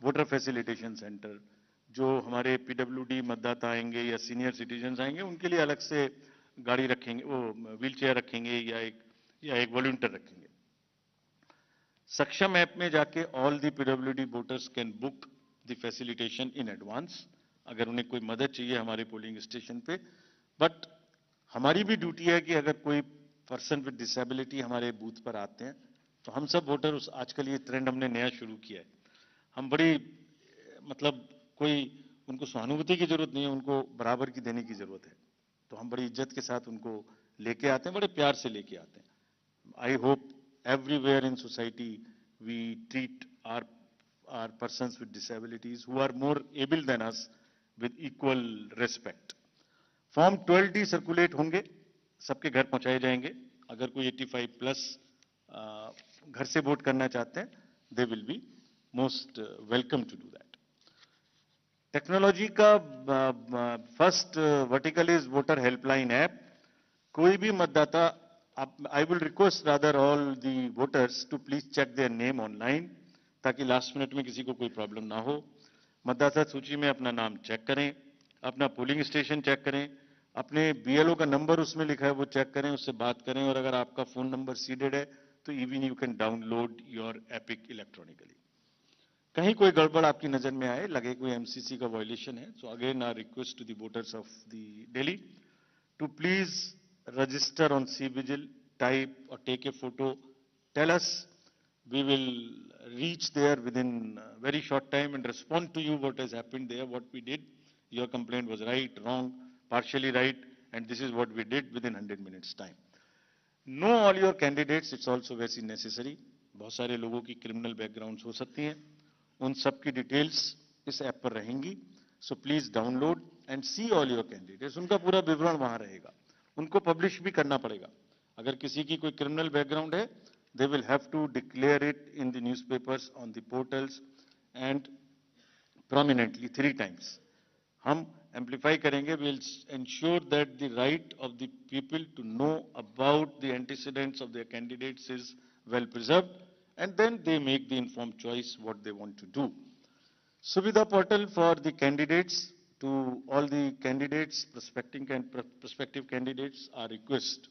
voter facilitation centre, जो हमारे पीडब्ल्यूडी मतदाता आएंगे या सीनियर सिटीजन्स आएंगे, उनके लिए अलग से गाड़ी रखेंगे, वो व्हील चेयर रखेंगे या एक वॉलंटियर रखेंगे। सक्षम ऐप में जाके all the PWD voters can book the facilitation in advance, अगर उन्हें कोई मदद चाहिए हमारे पोलिंग स्टेशन पे। बट हमारी भी ड्यूटी है कि अगर कोई पर्सन विद डिसेबिलिटी हमारे बूथ पर आते हैं, तो हम सब वोटर, उस आजकल ये ट्रेंड हमने नया शुरू किया है, हम बड़ी मतलब कोई उनको सहानुभूति की जरूरत नहीं है, उनको बराबर की देने की जरूरत है, तो हम बड़ी इज्जत के साथ उनको लेके आते हैं, बड़े प्यार से लेके आते हैं। I hope everywhere in society we treat our persons with disabilities who are more able than us with equal respect. Form 12D circulate होंगे, सबके घर पहुंचाए जाएंगे। अगर कोई 85 प्लस घर से वोट करना चाहते हैं, they will be most welcome to do that. Technology का first vertical is voter helpline app. कोई भी मतदाता, I will request rather all the voters to please check their name online, ताकि लास्ट मिनट में किसी को कोई प्रॉब्लम ना हो। मतदाता सूची में अपना नाम चेक करें, अपना पोलिंग स्टेशन चेक करें, अपने बीएलओ का नंबर उसमें लिखा है वो चेक करें, उससे बात करें, और अगर आपका फोन नंबर सीडेड है तो even you can download your epic electronically. कहीं कोई गड़बड़ आपकी नजर में आए, लगे कोई एमसीसी का वायलेशन है, so again our request to the voters of the Delhi to please register on CVGIL, type or take a photo, tell us, we will reach there within a very short time and respond to you what has happened there, what we did, your complaint was right, wrong, partially right, and this is what we did within 100 minutes time. Know all your candidates, it's also very necessary. बहुत सारे लोगों की क्रिमिनल बैकग्राउंड्स हो सकती हैं, उन सब की डिटेल्स इस ऐप पर रहेंगी, so please download and see all your candidates, उनका पूरा विवरण वहां रहेगा, उनको पब्लिश भी करना पड़ेगा। अगर किसी की कोई क्रिमिनल बैकग्राउंड है, they will have to declare it in the newspapers, on the portals and prominently 3 times। हम एम्पलीफाई करेंगे, will ensure that the right of the people to know about the antecedents of their candidates is well preserved, and then they make the informed choice what they want to do. सुविधा portal for the candidates, to all the candidates, prospective candidates are request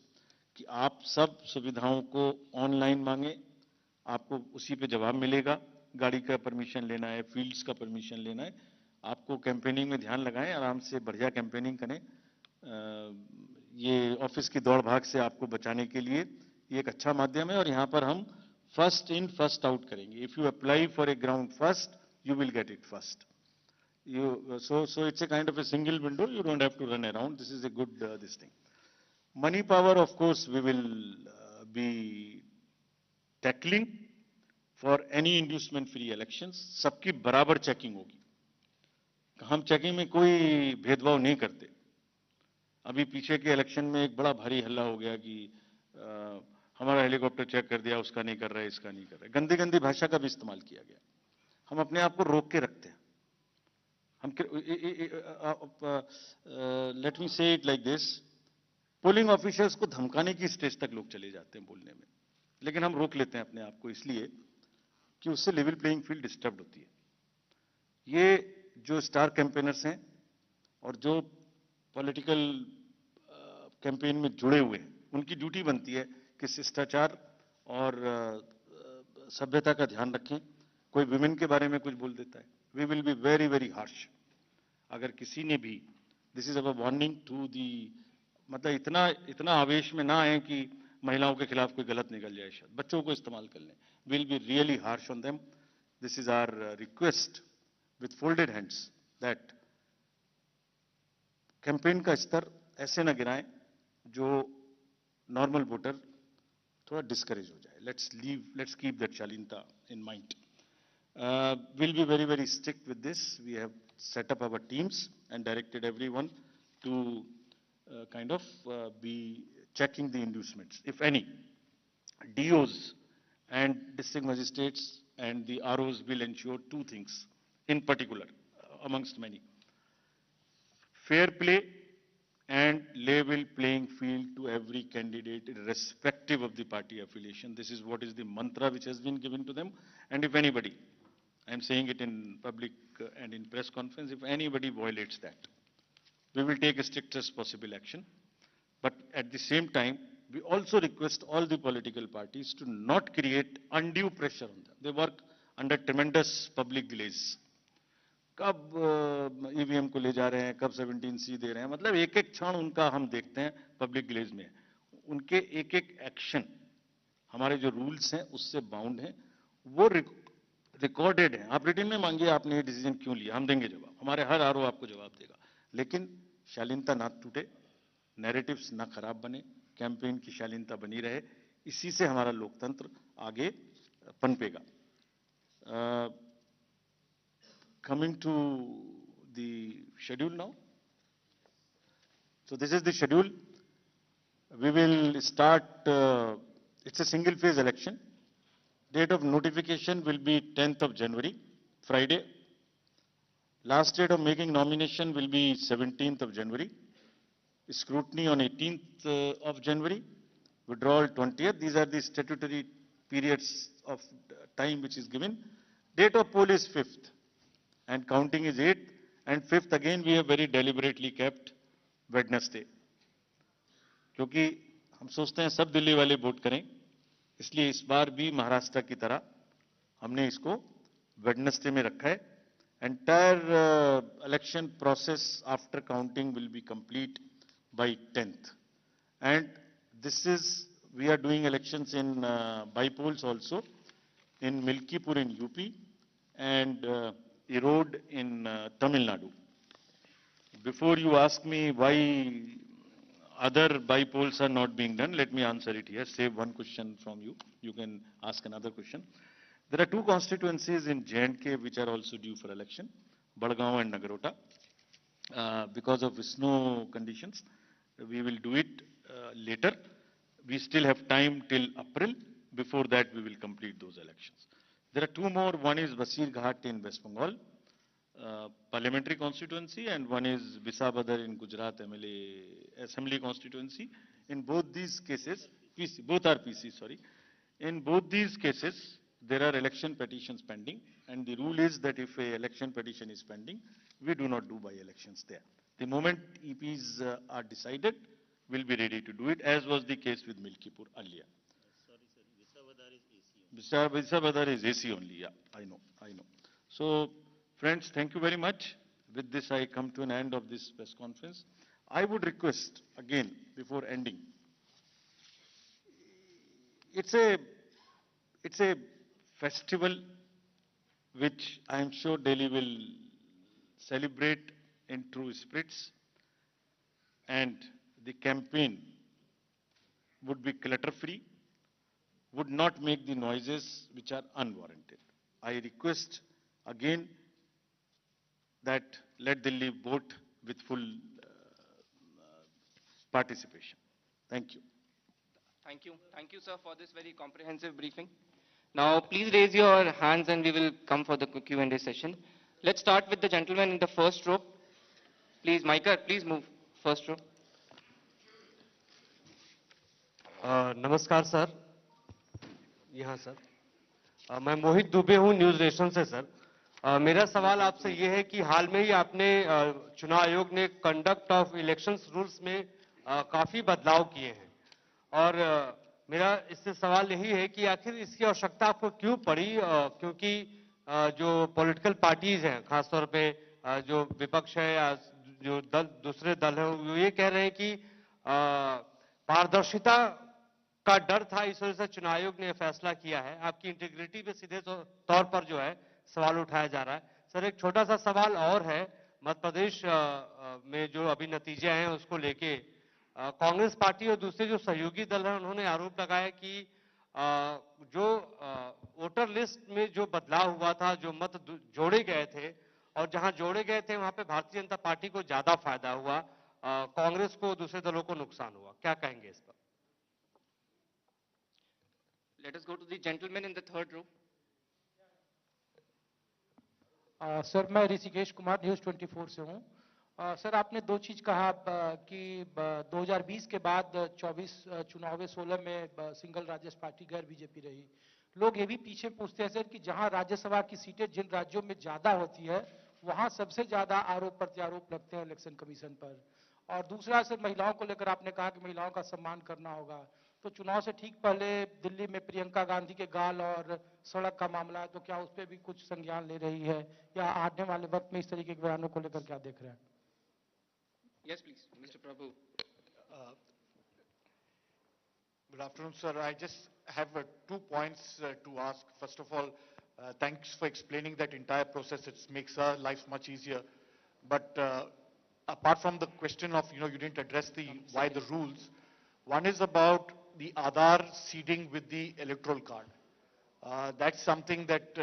कि आप सब सुविधाओं को ऑनलाइन मांगे, आपको उसी पे जवाब मिलेगा। गाड़ी का परमिशन लेना है, फील्ड्स का परमिशन लेना है, आपको कैंपेनिंग में ध्यान लगाएं, आराम से बढ़िया कैंपेनिंग करें। ये ऑफिस की दौड़ भाग से आपको बचाने के लिए ये एक अच्छा माध्यम है, और यहाँ पर हम फर्स्ट इन फर्स्ट आउट करेंगे। If you apply for a ground first, you will get it first. So it's a kind of a single window. You don't have to run around. This is a good this thing. Money power, of course, we will be tackling for any inducement-free elections. सबकी बराबर चेकिंग होगी। हम चेकिंग में कोई भेदभाव नहीं करते। अभी पीछे के इलेक्शन में एक बड़ा भारी हल्ला हो गया कि हमारा हेलीकॉप्टर चेक कर दिया, उसका नहीं कर रहा है, इसका नहीं कर रहा है। गंदी गंदी भाषा का भी इस्तेमाल किया गया। हम अपने आप को रोक के रखते हैं। हम लेट मी से it like this, polling officers को धमकाने की स्टेज तक लोग चले जाते हैं बोलने में, लेकिन हम रोक लेते हैं अपने आप को, इसलिए कि उससे लेवल प्लेइंग फील्ड डिस्टर्ब होती है। ये जो स्टार कैंपेनर्स हैं और जो पॉलिटिकल कैंपेन में जुड़े हुए हैं, उनकी ड्यूटी बनती है कि शिष्टाचार और सभ्यता का ध्यान रखें। कोई विमेन के बारे में कुछ बोल देता है, we will be very very harsh. अगर किसी ने भी, this is our warning to the, मतलब इतना आवेश में ना आए कि महिलाओं के खिलाफ कोई गलत निकल जाए, शायद बच्चों को इस्तेमाल कर लें। Will be really harsh on them. This is our request with folded hands that campaign का स्तर ऐसे ना गिराएं जो नॉर्मल वोटर थोड़ा डिस्करेज हो जाए। लेट्स कीप दैट शालीनता in mind. We'll be very, very strict with this. We have set up our teams and directed everyone to kind of be checking the inducements, if any. DOs and district magistrates and the ROs will ensure 2 things in particular, amongst many. Fair play and level playing field to every candidate, irrespective of the party affiliation. This is what is the mantra which has been given to them. And if anybody I'm saying it in public and in press conference, if anybody violates that, we will take a strictest possible action. But at the same time, we also request all the political parties to not create undue pressure on them. They work under tremendous public delays. कब ईवीएम को ले जा रहे हैं, कब 17C दे रहे हैं, मतलब एक एक क्षण उनका हम देखते हैं पब्लिक डिलेज में. उनके एक एक एक्शन हमारे जो रूल्स हैं उससे बाउंड हैं, वो रिकॉर्डेड हैं. आप रिटन में मांगिए आपने ये डिसीजन क्यों लिया, हम देंगे जवाब. हमारे हर आरओ आपको जवाब देगा. लेकिन शालीनता ना टूटे, नैरेटिव्स ना खराब बने, कैंपेन की शालीनता बनी रहे, इसी से हमारा लोकतंत्र आगे पनपेगा. Coming to the schedule now. So this is the schedule. We will start, it's a single phase election. Date of notification will be 10th of January, Friday. Last date of making nomination will be 17th of January. Scrutiny on 18th of January. Withdrawal 20th. These are the statutory periods of time which is given. Date of poll is 5th. And counting is 8th, and 5th again we have very deliberately kept Wednesday. क्योंकि हम सोचते हैं सब दिल्ली वाले वोट करें, इसलिए इस बार भी महाराष्ट्र की तरह हमने इसको Wednesday में रखा है. Entire election process after counting will be complete by 10th. And this is, we are doing elections in by-polls also, in Milkipur in UP, and Erode in Tamil Nadu. Before you ask me why other by-polls are not being done, let me answer it here. Save one question from you. You can ask another question. There are two constituencies in J&K which are also due for election, Badgaon and Nagarota. Because of snow conditions, we will do it later. We still have time till April. Before that, we will complete those elections. There are two more. One is Basirghat in West Bengal, parliamentary constituency, and one is Bisabadar in Gujarat MLA assembly constituency. In both these cases, both are PC, sorry. In both these cases, there are election petitions pending, and the rule is that if a election petition is pending, we do not do by-elections there. The moment EPs are decided, we'll be ready to do it, as was the case with Milkipur earlier. Bisabadar is AC only, yeah, I know. So, friends, thank you very much. With this, I come to an end of this press conference. I would request, again, before ending, it's a festival which I am sure Delhi will celebrate in true spirits, and the campaign would be clutter-free, would not make the noises which are unwarranted. I request again that let Delhi vote with full participation. Thank you. Thank you. Thank you, sir, for this very comprehensive briefing. Now, please raise your hands and we will come for the Q&A session. Let's start with the gentleman in the first row. Please, Micah, please move first row. नमस्कार सर, यहाँ सर, मैं मोहित दुबे हूँ न्यूज नेशन से सर. मेरा सवाल आपसे ये है कि हाल में ही आपने चुनाव आयोग ने कंडक्ट ऑफ इलेक्शंस रूल्स में काफी बदलाव किए हैं, और मेरा इससे सवाल यही है कि आखिर इसकी आवश्यकता आपको क्यों पड़ी, क्योंकि जो पॉलिटिकल पार्टीज हैं, खासतौर पे जो विपक्ष है या जो दूसरे दल हैं, वो ये कह रहे हैं कि पारदर्शिता का डर था, इस वजह से चुनाव आयोग ने फैसला किया है. आपकी इंटीग्रिटी पे सीधे तौर पर जो है सवाल उठाया जा रहा है. सर, एक छोटा सा सवाल और है. मध्य प्रदेश में जो अभी नतीजे आए हैं उसको लेके कांग्रेस पार्टी और दूसरे जो सहयोगी दल हैं उन्होंने आरोप लगाया कि जो वोटर लिस्ट में जो बदलाव हुआ था, जो मत जोड़े गए थे और जहां जोड़े गए थे वहां पे भारतीय जनता पार्टी को ज्यादा फायदा हुआ, कांग्रेस को दूसरे दलों को नुकसान हुआ. क्या कहेंगे इस पर? Let us go to the gentleman in the third row. Sir, मैं ऋषिकेश कुमार न्यूज 24 से हूँ. सर, आपने दो चीज कहा कि 2020 के बाद 24 चुनाव 16 में सिंगल राजस्व पार्टी गैर बीजेपी रही. लोग ये भी पीछे पूछते हैं सर कि जहां राज्यसभा की सीटें जिन राज्यों में ज्यादा होती है वहां सबसे ज्यादा आरोप प्रत्यारोप लगते हैं इलेक्शन कमीशन पर। और दूसरा सर, महिलाओं को लेकर आपने कहा कि महिलाओं का सम्मान करना होगा, तो चुनाव से ठीक पहले दिल्ली में प्रियंका गांधी के गाल और सड़क का मामला है, तो क्या उस पर भी कुछ संज्ञान ले रही है, या आने वाले वक्त में इस तरीके के बयानों को लेकर क्या देख रहे हैं? Yes, please, Mr. Prabhu. Uh, Good afternoon, sir. I just have 2 points to ask. First of all, thanks for explaining that entire process. It makes our life much easier. But apart from the question of, you didn't address why the rules. One is about the Aadhaar seeding with the electoral card. That's something that,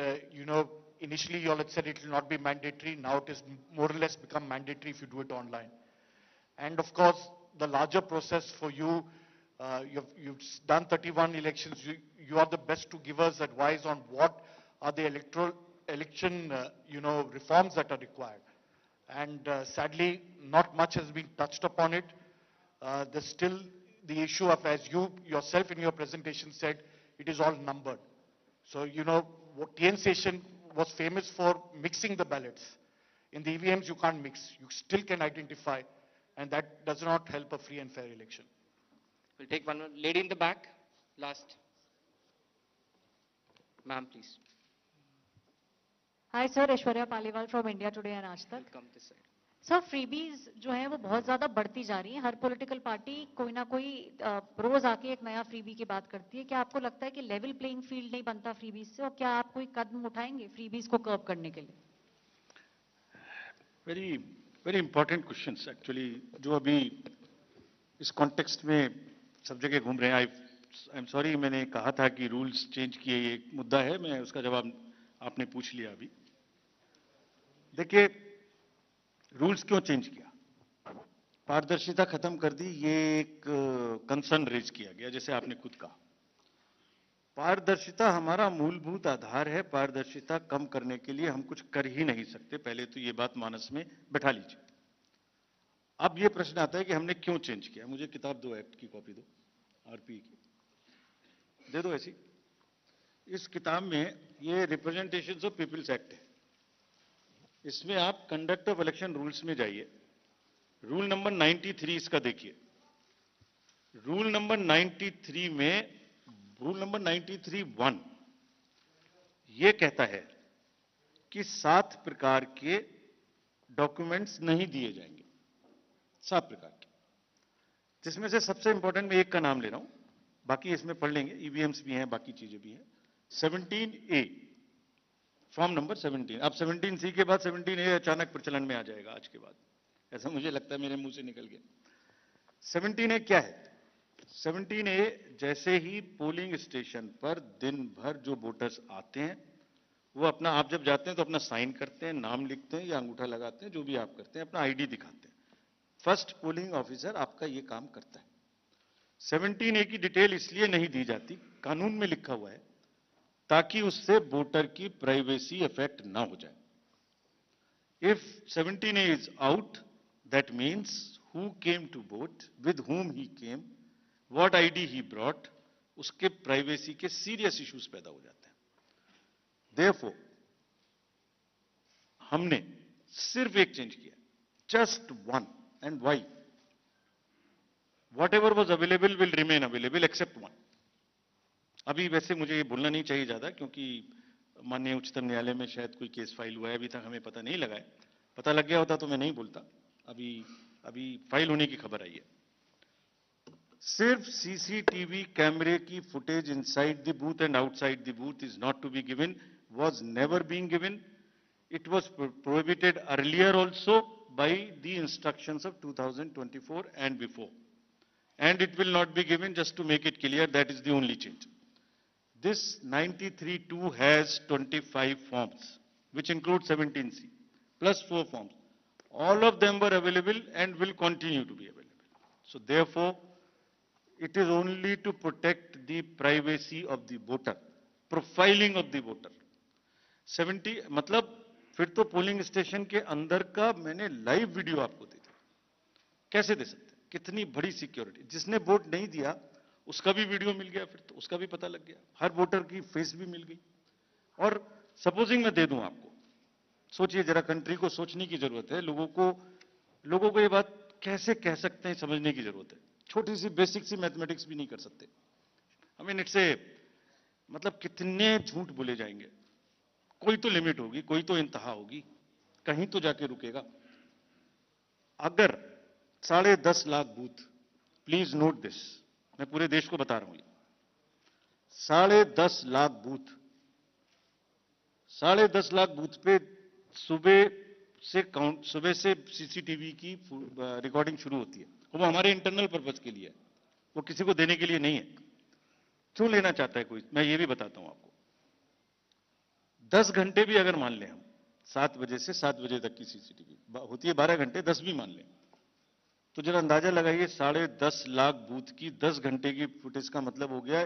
initially you all had said it will not be mandatory. Now it is more or less become mandatory if you do it online. And of course, the larger process for you, you've done 31 elections. You are the best to give us advice on what are the election, reforms that are required. And sadly, not much has been touched upon it. There's still the issue of, as you yourself in your presentation said, it is all numbered. So, what TN Station was famous for mixing the ballots. In the EVMs, you can't mix. You still can identify, and that does not help a free and fair election. We'll take one more. Lady in the back, last. Ma'am, please. Hi sir, Aishwarya Paliwal from India today and आज तक। Come this side. Sir, freebies जो है वो बहुत ज्यादा बढ़ती जा रही है। हर पॉलिटिकल पार्टी कोई ना कोई रोज आके एक नया फ्रीबी की बात करती है। क्या आपको लगता है कि लेवल प्लेइंग फील्ड नहीं बनता फ्रीबीज से, और क्या आप कोई कदम उठाएंगे फ्रीबीज को कर्व करने के लिए? Very very important questions actually, जो अभी इस कॉन्टेक्स्ट में सब जगह घूम रहे हैं। आई एम सॉरी, मैंने कहा था कि रूल्स चेंज किए, ये एक मुद्दा है, मैं उसका जवाब आपने पूछ लिया अभी। देखिए, रूल्स क्यों चेंज किया? पारदर्शिता खत्म कर दी, ये एक कंसर्न रेज किया गया, जैसे आपने खुद कहा। पारदर्शिता हमारा मूलभूत आधार है। पारदर्शिता कम करने के लिए हम कुछ कर ही नहीं सकते, पहले तो ये बात मानस में बैठा लीजिए। अब ये प्रश्न आता है कि हमने क्यों चेंज किया। मुझे किताब दो, एक्ट की कॉपी दो, आरपी की दे दो ऐसी। इस किताब में ये रिप्रेजेंटेशंस ऑफ पीपल्स एक्ट है। इसमें आप कंडक्ट ऑफ इलेक्शन रूल्स में जाइए, रूल नंबर 93 इसका देखिए। रूल नंबर 93 में, रूल नंबर 93(1) ये कहता है कि 7 प्रकार के डॉक्यूमेंट्स नहीं दिए जाएंगे, 7 प्रकार के, जिसमें से सबसे इंपॉर्टेंट मैं एक का नाम ले रहा हूं, बाकी इसमें पढ़ लेंगे, ईवीएम्स भी हैं, बाकी चीजें भी हैं। 17A, form number 17। अब 17C के बाद 17A अचानक प्रचलन में आ जाएगा आज के बाद, ऐसा मुझे लगता है, मेरे मुंह से निकल गया। 17A क्या है? 17A, जैसे ही पोलिंग स्टेशन पर दिन भर जो वोटर्स आते हैं, वो अपना, आप जब जाते हैं तो अपना साइन करते हैं, नाम लिखते हैं या अंगूठा लगाते हैं, जो भी आप करते हैं, अपना आईडी दिखाते हैं। फर्स्ट पोलिंग ऑफिसर आपका ये काम करता है। 17A की डिटेल इसलिए नहीं दी जाती, कानून में लिखा हुआ है, ताकि उससे वोटर की प्राइवेसी अफेक्ट ना हो जाए। If 17A is out, that means who came to vote, with whom he came, what ID he brought, उसके प्राइवेसी के सीरियस इश्यूज पैदा हो जाते हैं। देयरफॉर हमने सिर्फ एक चेंज किया, just one, and why? Whatever was available will remain available except one. अभी वैसे मुझे ये बोलना नहीं चाहिए ज्यादा, क्योंकि माननीय उच्चतम न्यायालय में शायद कोई केस फाइल हुआ है, अभी तक हमें पता नहीं लगा है। पता लग गया होता तो मैं नहीं बोलता। अभी फाइल होने की खबर आई है। सिर्फ सीसीटीवी कैमरे की footage inside the booth and outside the booth is not to be given, was never being given. It was prohibited earlier also by the instructions of 2024 and before. And it will not be given, just to make it clear, that is the only change. This 93(2) has 25 forms, which include 17C, plus 4 forms. All of them were available and will continue to be available. So therefore, it is only to protect the privacy of the voter, profiling of the voter. 70, मतलब फिर तो पोलिंग स्टेशन के अंदर का मैंने लाइव वीडियो आपको दे दिया। कैसे दे सकते? कितनी बड़ी सिक्योरिटी। जिसने वोट नहीं दिया उसका भी वीडियो मिल गया, फिर तो उसका भी पता लग गया, हर वोटर की फेस भी मिल गई। और सपोजिंग मैं दे दूं आपको, सोचिए जरा, कंट्री को सोचने की जरूरत है, लोगों को ये बात कैसे कह सकते हैं समझने की जरूरत है। छोटी सी बेसिक सी मैथमेटिक्स भी नहीं कर सकते। आई मीन इट्स ए, मतलब कितने झूठ बोले जाएंगे, कोई तो लिमिट होगी, कोई तो इंतहा होगी, कहीं तो जाके रुकेगा। अगर 10.5 lakh booth, please note this, मैं पूरे देश को बता रहा हूं, 10.5 लाख बूथ, 10.5 लाख बूथ पे सुबह से सीसीटीवी की रिकॉर्डिंग शुरू होती है। वो हमारे इंटरनल पर्पज के लिए है, वो किसी को देने के लिए नहीं है। क्यों लेना चाहता है कोई, मैं ये भी बताता हूं आपको। 10 घंटे भी अगर मान लें हम, 7 बजे से 7 बजे तक की सीसीटीवी होती है, 12 घंटे, 10 भी मान लें, तो जरा अंदाजा लगाइए, 10.5 लाख बूथ की 10 घंटे की फुटेज का मतलब हो गया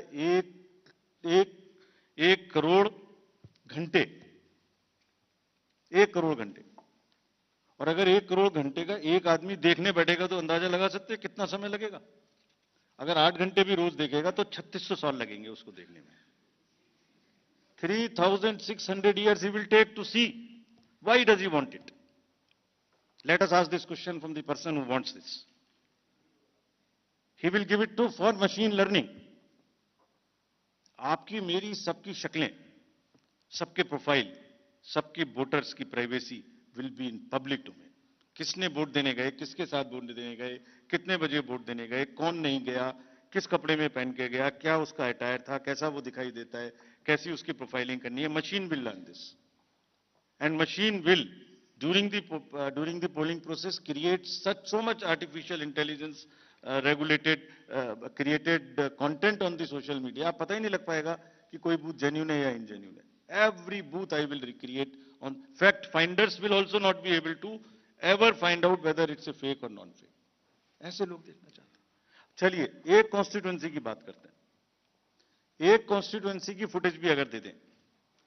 1 करोड़ घंटे, 1 करोड़ घंटे। और अगर 1 करोड़ घंटे का एक आदमी देखने बैठेगा तो अंदाजा लगा सकते हैं कितना समय लगेगा। अगर 8 घंटे भी रोज देखेगा तो 3600 साल लगेंगे उसको देखने में। 3600 years he will take to see. Why does he want it? Let us ask this question from the person who wants this. He will give it to for machine learning. आपकी मेरी सबकी शक्लें, सबके प्रोफाइल, सबके वोटर्स की privacy will be in public domain. किसने वोट देने गए, किसके साथ वोट देने गए, कितने बजे वोट देने गए, कौन नहीं गया, किस कपड़े में पहन के गया, क्या उसका अटायर था, कैसा वो दिखाई देता है, कैसी उसकी प्रोफाइलिंग करनी है। Machine will learn this, and machine will during the polling process create so much artificial intelligence regulated created content on the social media, आप पता ही नहीं लग पाएगा कि कोई बूथ जेन्युइन है या इनजेन्युइन है। Every booth I will recreate on fact finders will also not be able to ever find out whether it's a fake or non fake। ऐसे लोग देखना चाहते हैं। चलिए एक कॉन्स्टिट्यूएंसी की बात करते हैं। एक कॉन्स्टिट्यूएंसी की फुटेज भी अगर दे दें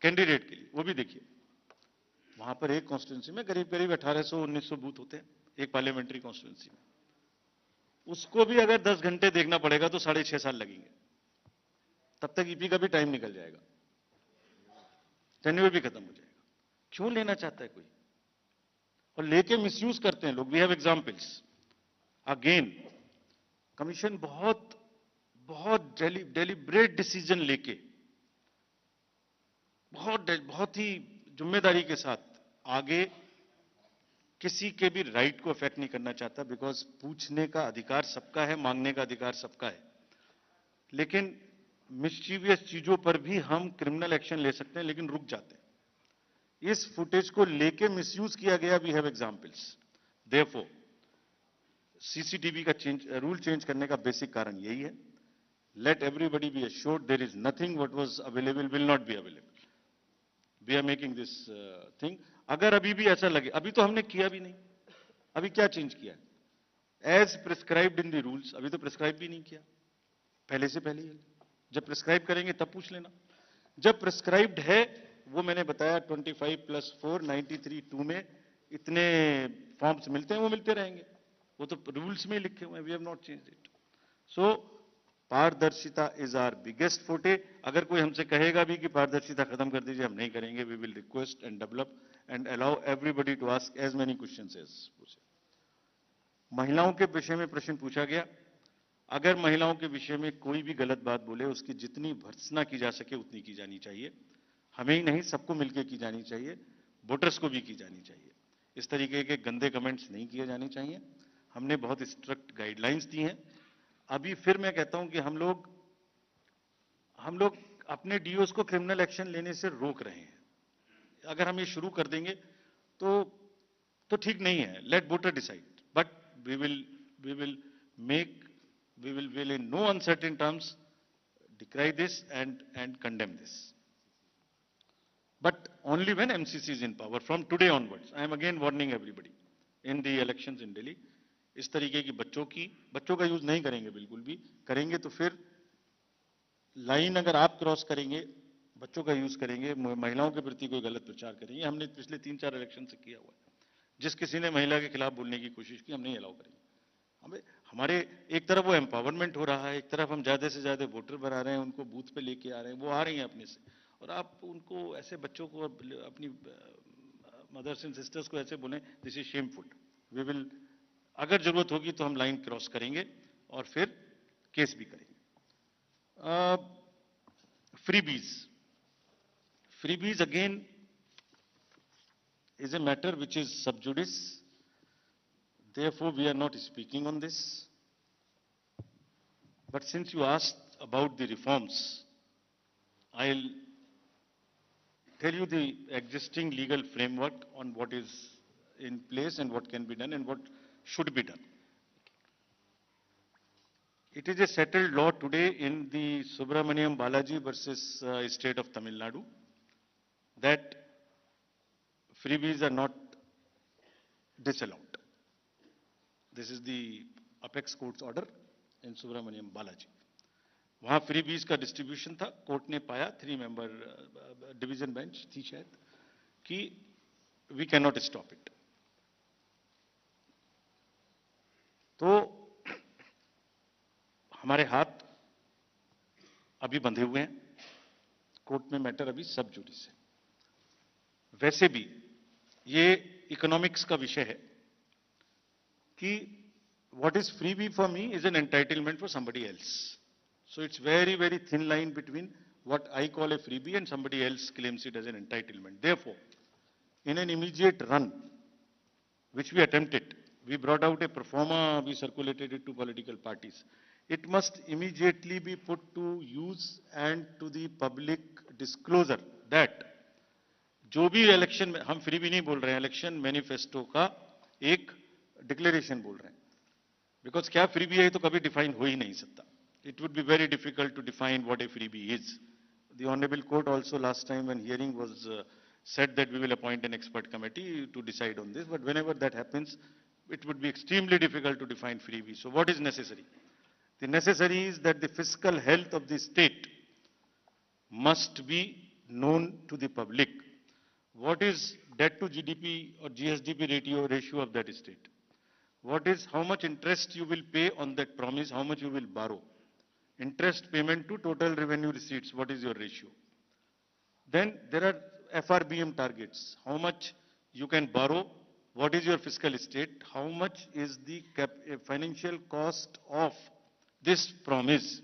कैंडिडेट के लिए, वो भी देखिए। वहां पर एक कॉन्स्टिट्यूएंसी में करीब 1800-1900 बूथ होते हैं, एक पार्लियामेंट्री कॉन्स्टिट्यूएंसी में। उसको भी अगर 10 घंटे देखना पड़ेगा तो 6.5 साल लगेंगे। तब तक ईपी का भी टाइम निकल जाएगा, टेन्योर भी खत्म हो जाएगा। क्यों लेना चाहता है कोई, और लेके मिसयूज करते हैं लोग। We have examples. Again commission बहुत डेलिब्रेट डिसीजन लेके, बहुत ही जिम्मेदारी के साथ आगे किसी के भी राइट को अफेक्ट नहीं करना चाहता, बिकॉज पूछने का अधिकार सबका है, मांगने का अधिकार सबका है। लेकिन मिस्चीवियस चीजों पर भी हम क्रिमिनल एक्शन ले सकते हैं, लेकिन रुक जाते हैं। इस फुटेज को लेके मिसयूज किया गया, we have examples. Therefore CCTV का रूल चेंज करने का बेसिक कारण यही है। Let everybody be assured there is nothing what was available will not be available. We are making this thing. अगर अभी भी ऐसा लगे, अभी तो हमने किया भी नहीं, अभी क्या चेंज किया है? As prescribed in the rules, अभी तो प्रिस्क्राइब भी नहीं किया, पहले से पहले ही। जब प्रिस्क्राइब करेंगे तब पूछ लेना। जब प्रिस्क्राइब्ड है, वो मैंने बताया 25+4 93(2) में इतने फॉर्म्स मिलते हैं, वो मिलते रहेंगे, वो तो रूल्स में लिखे हुए हैं। We have not changed it. So पारदर्शिता इज आवर बिगेस्ट फोटे। अगर कोई हमसे कहेगा भी कि पारदर्शिता खत्म कर दीजिए, हम नहीं करेंगे। We will request and develop and allow everybody to ask as many questions as possible. महिलाओं के विषय में प्रश्न पूछा गया। अगर महिलाओं के विषय में कोई भी गलत बात बोले, उसकी जितनी भर्त्सना की जा सके उतनी की जानी चाहिए। हमें ही नहीं, सबको मिलकर की जानी चाहिए, वोटर्स को भी की जानी चाहिए। इस तरीके के गंदे कमेंट्स नहीं किए जाने चाहिए। हमने बहुत स्ट्रिक्ट गाइडलाइंस दी हैं। अभी फिर मैं कहता हूं कि हम लोग अपने डीओस को क्रिमिनल एक्शन लेने से रोक रहे हैं। अगर हम ये शुरू कर देंगे तो ठीक नहीं है। Let voter decide, but we will in no uncertain terms decry this and condemn this, but only when MCC is in power. From today onwards, I am again warning everybody in the elections in Delhi. इस तरीके की बच्चों का यूज नहीं करेंगे, बिल्कुल भी करेंगे तो फिर लाइन अगर आप क्रॉस करेंगे, बच्चों का यूज करेंगे, महिलाओं के प्रति कोई गलत प्रचार करेंगे, हमने पिछले 3-4 इलेक्शन से किया हुआ है। जिस किसी ने महिला के खिलाफ बोलने की कोशिश की, हम नहीं अलाउ करेंगे। हमारे एक तरफ वो एम्पावरमेंट हो रहा है, एक तरफ हम ज़्यादा से ज़्यादा वोटर बना रहे हैं, उनको बूथ पे लेके आ रहे हैं, वो आ रही हैं अपने से, और आप उनको ऐसे बच्चों को अपनी मदर्स एंड सिस्टर्स को ऐसे बोलें, this is shameful. We will, अगर जरूरत होगी तो हम लाइन क्रॉस करेंगे और फिर केस भी करेंगे। Freebies, freebies again is a matter which is sub judice. Therefore, we are not speaking on this. But since you asked about the reforms, I'll tell you the existing legal framework on what is in place and what can be done and what should be done. It is a settled law today in the Subramaniam Balaji versus State of Tamil Nadu that freebies are not disallowed. This is the apex court's order in Subramaniam Balaji. वहां फ्रीबीज का डिस्ट्रीब्यूशन था, कोर्ट ने पाया, 3 मेंबर डिवीजन बेंच थी शायद, कि we can not stop it. तो हमारे हाथ अभी बंधे हुए हैं, कोर्ट में मैटर अभी सब जुडिस है। वैसे भी ये इकोनॉमिक्स का विषय है कि what is freebie for me is an entitlement for somebody else. So it's very, very thin line between what I call a freebie and somebody else claims it as an entitlement. Therefore, in an immediate run, which we attempted, we brought out a pro forma, we circulated it to political parties. It must immediately be put to use and to the public disclosure that जो भी इलेक्शन में, हम फ्री भी नहीं बोल रहे हैं, इलेक्शन मैनिफेस्टो का एक डिक्लेरेशन बोल रहे हैं, बिकॉज क्या फ्री भी है तो कभी डिफाइन हो ही नहीं सकता। It would be very difficult to define what a freebie is. The honourable court also last time when hearing was said that we will appoint an expert committee to decide on this, but whenever that happens, it would be extremely difficult to define freebie. So what is necessary? The necessary is that the fiscal health of the state must be known to the public. What is debt to GDP or GSDP ratio of that state? What is, how much interest you will pay on that promise, how much you will borrow? Interest payment to total revenue receipts, what is your ratio? Then there are FRBM targets, how much you can borrow, what is your fiscal state, how much is the financial cost of this promise.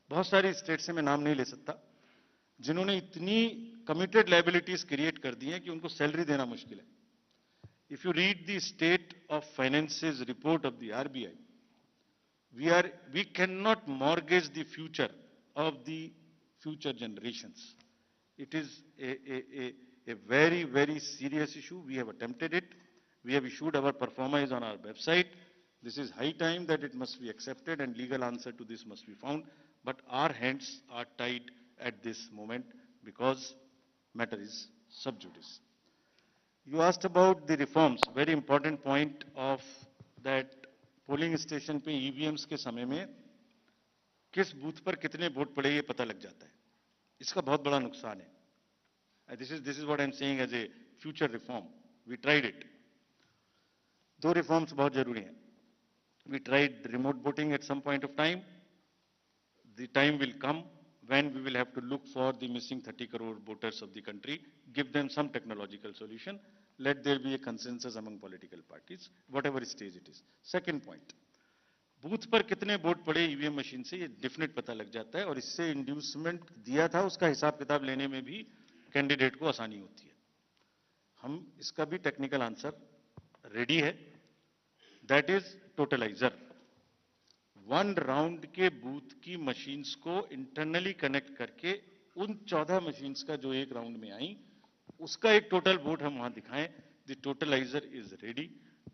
बहुत सारी स्टेट से मैं नाम नहीं ले सकता जिन्होंने इतनी कमिटेड लायबिलिटीज क्रिएट कर दी हैं कि उनको सैलरी देना मुश्किल है। If you read the state of finances report of the RBI, we cannot mortgage the future of the future generations. It is a very, very serious issue. We have attempted it. We have issued our performance on our website. This is high time that it must be accepted and legal answer to this must be found. But our hands are tied at this moment because matter is sub judice. You asked about the reforms. Very important point of that polling station पे EVMs के समय में किस बूथ पर कितने वोट पड़े ये पता लग जाता है। इसका बहुत बड़ा नुकसान है। This is what I'm saying as a future reform. We tried it. 2 reforms बहुत जरूरी हैं. We tried remote voting at some point of time. The time will come when we will have to look for the missing 30 crore voters of the country, give them some technological solution, let there be a consensus among political parties, whatever stage it is. Second point, booth पर कितने वोट पड़े ईवीएम मशीन से ये डेफिनेट पता लग जाता है और इससे इंड्यूसमेंट दिया था उसका हिसाब किताब लेने में भी कैंडिडेट को आसानी होती है। हम इसका भी टेक्निकल आंसर रेडी है, दैट इज टोटलाइजर। 1 राउंड के बूथ की मशीन्स को इंटरनली कनेक्ट करके उन 14 मशीन्स का जो एक राउंड में आई उसका एक टोटल वोट हम वहां दिखाएं। The totaliser is ready,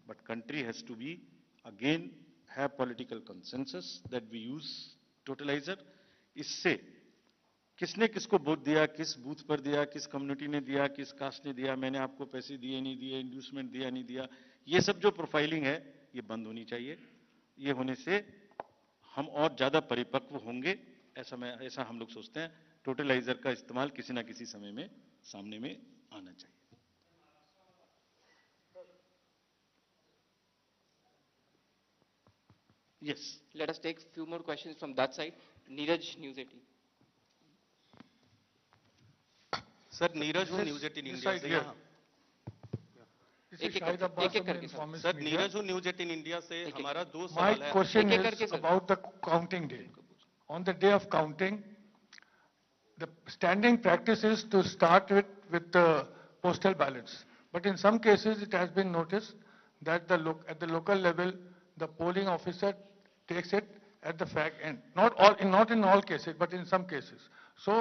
but country has to be again have political consensus that we use totalizer. इससे किसने किसको वोट दिया, किस बूथ पर दिया, किस कम्युनिटी ने दिया, किस कास्ट ने दिया, मैंने आपको पैसे दिए नहीं दिए, इंड्यूसमेंट दिया नहीं दिया, ये सब जो प्रोफाइलिंग है ये बंद होनी चाहिए। ये होने से हम और ज्यादा परिपक्व होंगे, ऐसा हम लोग सोचते हैं। टोटलाइजर का इस्तेमाल किसी ना किसी समय में सामने में आना चाहिए। Yes. Let us take few more questions from that side. Neeraj, News 18. Sir Neeraj हूँ न्यूज 18 इंडिया से यहाँ एक-एक करके सर। सर नीरज हूँ न्यूज 18 इंडिया से हमारा दो My सवाल है question एक-एक करके is sir. about the counting day. On the day of counting, the standing practice is to start with the postal ballots. But in some cases, it has been noticed that at the local level, the polling officer takes it at the fag end. Not in all cases, but in some cases. So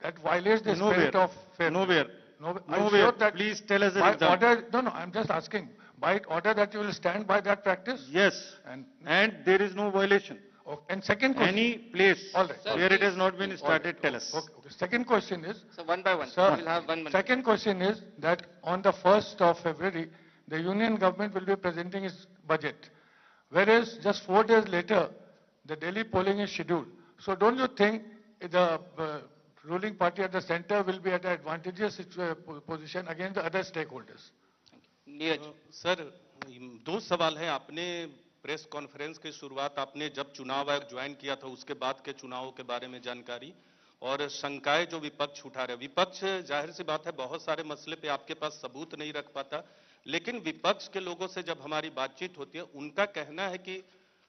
that violates the spirit of fairness. Nowhere. I'm Nowhere. sure that Please tell us an by example. order, no, I'm just asking. By order that you will stand by that practice? Yes. And, And there is no violation. and second question. Any place All right. Sir, where it has please. not been started, tell us. Okay. Second question is, So one by one. sir, We'll have one. second question is that on the 1st of February, the union government will be presenting its budget. Whereas just 4 days later, the Delhi polling is scheduled. So don't you think the ruling party at the center will be at an advantageous position against the other stakeholders? Neeraj. Sir दो सवाल है आपने प्रेस कॉन्फ्रेंस की शुरुआत आपने जब चुनाव आयोग ज्वाइन किया था उसके बाद के चुनावों के बारे में जानकारी और शंकाएं जो विपक्ष उठा रहे विपक्ष जाहिर सी बात है बहुत सारे मसले पे आपके पास सबूत नहीं रख पाता लेकिन विपक्ष के लोगों से जब हमारी बातचीत होती है उनका कहना है कि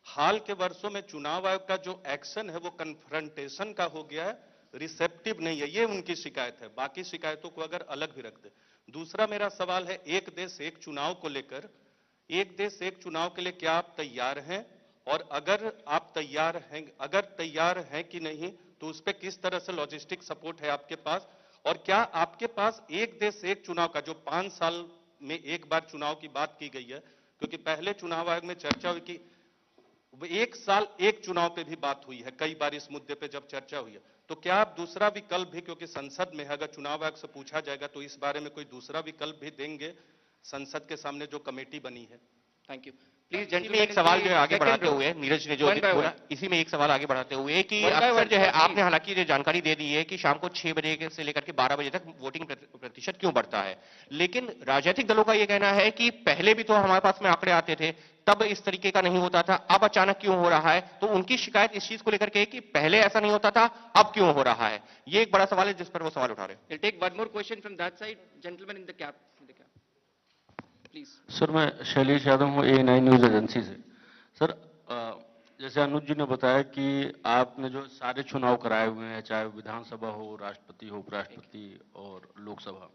हाल के वर्षों में चुनाव आयोग का जो एक्शन है वो कन्फ्रंटेशन का हो गया है रिसेप्टिव नहीं है ये उनकी शिकायत है बाकी शिकायतों को अगर अलग भी रख दे दूसरा मेरा सवाल है एक देश एक चुनाव को लेकर एक देश एक चुनाव के लिए क्या आप तैयार हैं और अगर तैयार हैं कि नहीं तो उस पर किस तरह से लॉजिस्टिक सपोर्ट है आपके पास और क्या आपके पास एक देश एक चुनाव का जो 5 साल में एक बार चुनाव की बात की गई है क्योंकि पहले चुनाव आयोग में चर्चा हुई कि एक साल एक चुनाव पे भी बात हुई है कई बार इस मुद्दे पे जब चर्चा हुई है तो क्या आप दूसरा विकल्प भी क्योंकि संसद में अगर चुनाव आयोग से पूछा जाएगा तो इस बारे में कोई दूसरा विकल्प भी देंगे संसद के सामने जो कमेटी बनी है Thank you. प्लीज Please, में एक सवाल जो है आगे बढ़ाते हुए नीरज ने जो One by बोला one. इसी में एक सवाल आगे बढ़ाते हुए कि One by अक्सर one, जो है sir, आपने please. हालांकि ये जानकारी दे दी है कि शाम को 6 बजे से लेकर के 12 बजे तक वोटिंग प्रतिशत क्यों बढ़ता है लेकिन राजनीतिक दलों का ये कहना है कि पहले भी तो हमारे पास में आंकड़े आते थे तब इस तरीके का नहीं होता था अब अचानक क्यों हो रहा है तो उनकी शिकायत इस चीज को लेकर के है कि पहले ऐसा नहीं होता था अब क्यों हो रहा है ये एक बड़ा सवाल है जिस पर वो सवाल उठा रहे हैं We'll take one more question from that side. Gentleman in the cap. Please. Sir मैं शैलेश यादव हूँ A9 न्यूज एजेंसी से सर जैसे अनुज जी ने बताया कि आपने जो सारे चुनाव कराए हुए हैं चाहे विधानसभा हो राष्ट्रपति हो उपराष्ट्रपति और लोकसभा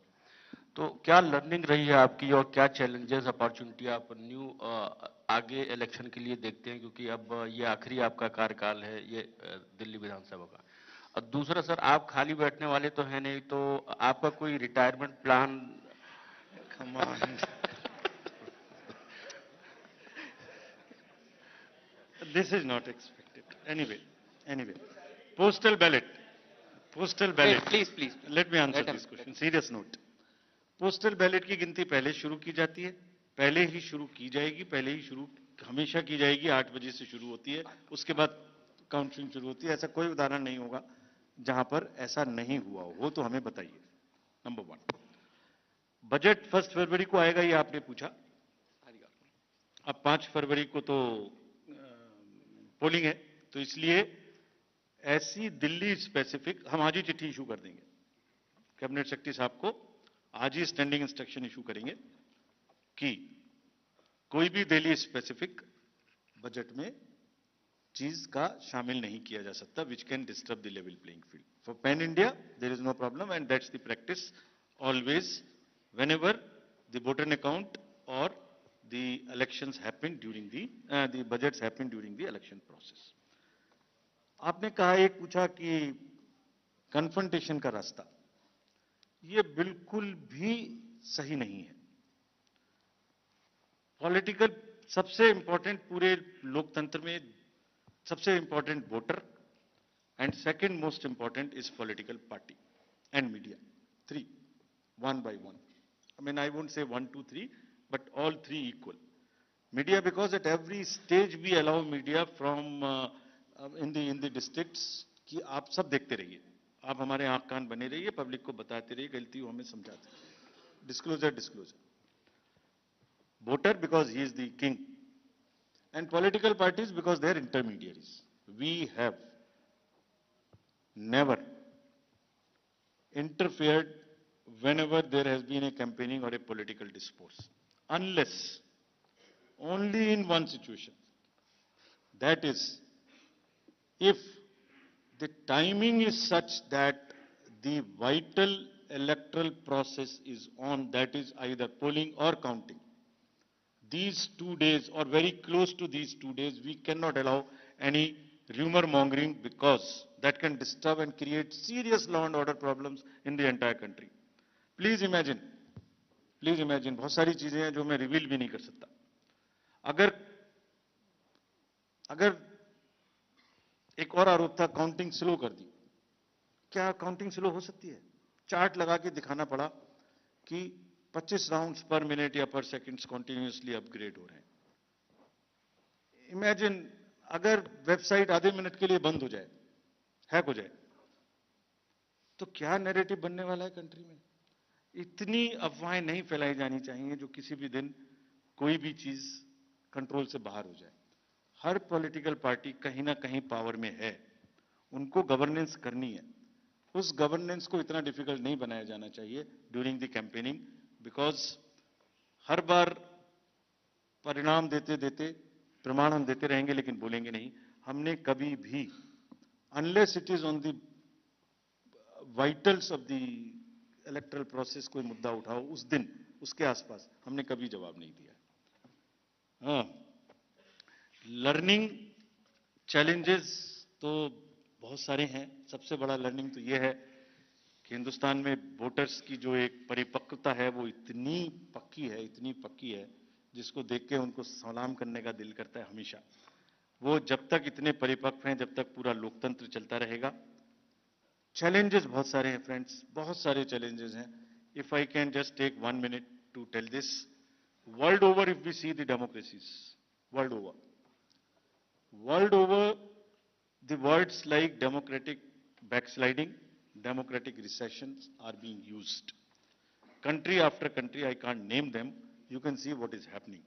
तो क्या लर्निंग रही है आपकी और क्या चैलेंजेस अपॉर्चुनिटी आप न्यू आगे इलेक्शन के लिए देखते हैं क्योंकि अब ये आखिरी आपका कार्यकाल है ये दिल्ली विधानसभा का और दूसरा सर आप खाली बैठने वाले तो है नहीं तो आपका कोई retirement plan Come on. This is not expected. Anyway. Postal ballot. Please, please. Let me answer Let him- this question. Serious note. Postal ballot की गिनती पहले शुरू की जाती है पहले ही शुरू की जाएगी हमेशा की जाएगी 8 बजे से शुरू होती है उसके बाद काउंटिंग शुरू होती है ऐसा कोई उदाहरण नहीं होगा जहां पर ऐसा नहीं हुआ हो तो हमें बताइए नंबर 1 बजट 1 फरवरी को आएगा ये आपने पूछा अब 5 फरवरी को तो पोलिंग है तो इसलिए ऐसी दिल्ली स्पेसिफिक हम आज ही चिट्ठी इशू कर देंगे कैबिनेट सेक्रेटरी साहब को आज ही स्टैंडिंग इंस्ट्रक्शन इशू करेंगे कि कोई भी दिल्ली स्पेसिफिक बजट में चीज का शामिल नहीं किया जा सकता which can disturb the level playing field for pan India there is no problem and that's the practice always whenever the voter account or the elections happen during the budgets happen during the election process. आपने कहा एक पूछा कि कन्फ्रंटेशन का रास्ता ये बिल्कुल भी सही नहीं है पॉलिटिकल सबसे इंपॉर्टेंट पूरे लोकतंत्र में सबसे important voter and second most important is political party and media 3 one by one. I mean, I won't say 1, 2, 3, but all 3 equal. Media, because at every stage we allow media from in the districts कि आप सब देखते रहिए आप हमारे आंख कान बने रहिए पब्लिक को बताते रहिए गलती हो हमें समझाते रहिए disclosure voter because he is the king and political parties because they're intermediaries. We have never interfered whenever there has been a campaigning or a political discourse, unless only in one situation. That is, if the timing is such that the vital electoral process is on, that is either polling or counting. These 2 days or very close to these 2 days, we cannot allow any rumor mongering because that can disturb and create serious law and order problems in the entire country. Please imagine, बहुत सारी चीजें हैं जो मैं रिवील भी नहीं कर सकता. अगर एक और आरोप था काउंटिंग स्लो कर दी. क्या काउंटिंग स्लो हो सकती है? चार्ट लगा के दिखाना पड़ा कि 25 राउंड्स पर मिनट या पर सेकंड्स कंटिन्यूअसली अपग्रेड हो रहे हैं. इमेजिन अगर वेबसाइट आधे मिनट के लिए बंद हो जाए, हैक हो जाए, तो क्या नैरेटिव बनने वाला है कंट्री में? इतनी अफवाहें नहीं फैलाई जानी चाहिए जो किसी भी दिन कोई भी चीज कंट्रोल से बाहर हो जाए. हर पॉलिटिकल पार्टी कहीं ना कहीं पावर में है, उनको गवर्नेंस करनी है. उस गवर्नेंस को इतना डिफिकल्ट नहीं बनाया जाना चाहिए ड्यूरिंग द कैंपेनिंग, बिकॉज हर बार परिणाम देते देते प्रमाण हम देते रहेंगे लेकिन बोलेंगे नहीं. हमने कभी भी, unless it is on the vitals of the electoral process, कोई मुद्दा उठाओ उस दिन उसके आसपास, हमने कभी जवाब नहीं दिया. हाँ, लर्निंग चैलेंजेस तो बहुत सारे हैं. सबसे बड़ा लर्निंग तो यह है कि हिंदुस्तान में वोटर्स की जो एक परिपक्वता है वो इतनी पक्की है जिसको देख के उनको सलाम करने का दिल करता है हमेशा. वो जब तक इतने परिपक्व हैं, जब तक पूरा लोकतंत्र चलता रहेगा. चैलेंजेस बहुत सारे हैं फ्रेंड्स, बहुत सारे चैलेंजेस हैं. If I can just take 1 minute to tell this, world over if we see the democracies, world over the words like democratic backsliding, democratic recessions are being used. Country after country, I can't name them, you can see what is happening.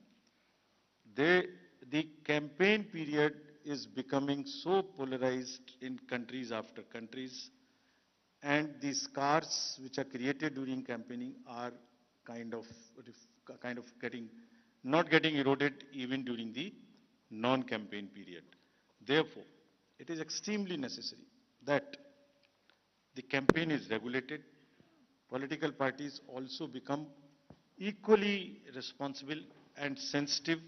The campaign period is becoming so polarized in countries after countries, and the scars which are created during campaigning are kind of not getting eroded even during the non-campaign period. Therefore, it is extremely necessary that the campaign is regulated. Political parties also become equally responsible and sensitive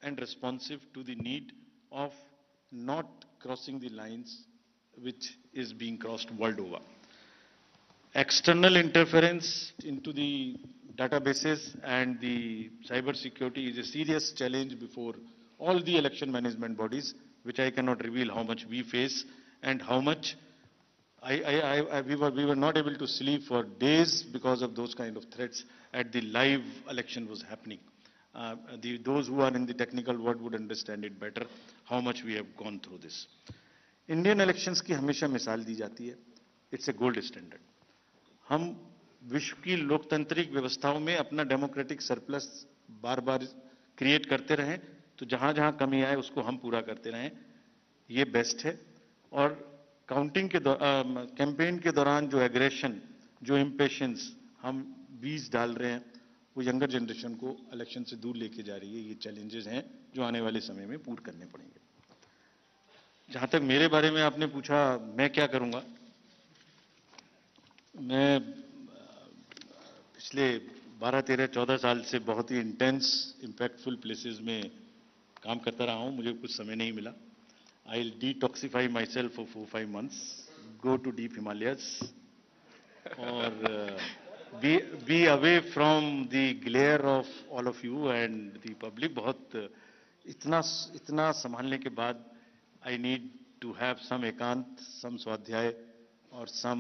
and responsive to the need of not crossing the lines which is being crossed world over. External interference into the databases and the cyber security is a serious challenge before all the election management bodies, which I cannot reveal how much we face and how much we were not able to sleep for days because of those kind of threats at the live election was happening. Those who are in the technical world would understand it better, how much we have gone through this. Indian elections की हमेशा मिसाल दी जाती है. It's a gold standard. हम विश्व की लोकतांत्रिक व्यवस्थाओं में अपना डेमोक्रेटिक सरप्लस बार बार क्रिएट करते रहें, तो जहां जहां कमी आए उसको हम पूरा करते रहें, ये बेस्ट है. और काउंटिंग के कैंपेन के दौरान जो एग्रेशन, जो इम्पेशंस हम बीज डाल रहे हैं, वो यंगर जनरेशन को इलेक्शन से दूर लेके जा रही है. ये चैलेंजेस हैं जो आने वाले समय में पूर्ण करने पड़ेंगे. जहां तक मेरे बारे में आपने पूछा, मैं क्या करूंगा, मैं पिछले 12, 13, 14 साल से बहुत ही इंटेंस इम्पैक्टफुल प्लेसेस में काम करता रहा हूं. मुझे कुछ समय नहीं मिला. I will detoxify myself for 4-5 months, go to deep Himalayas और be away from the glare of all of you and the public. बहुत इतना संभालने के बाद I need to have some ekant, some स्वाध्याय और सम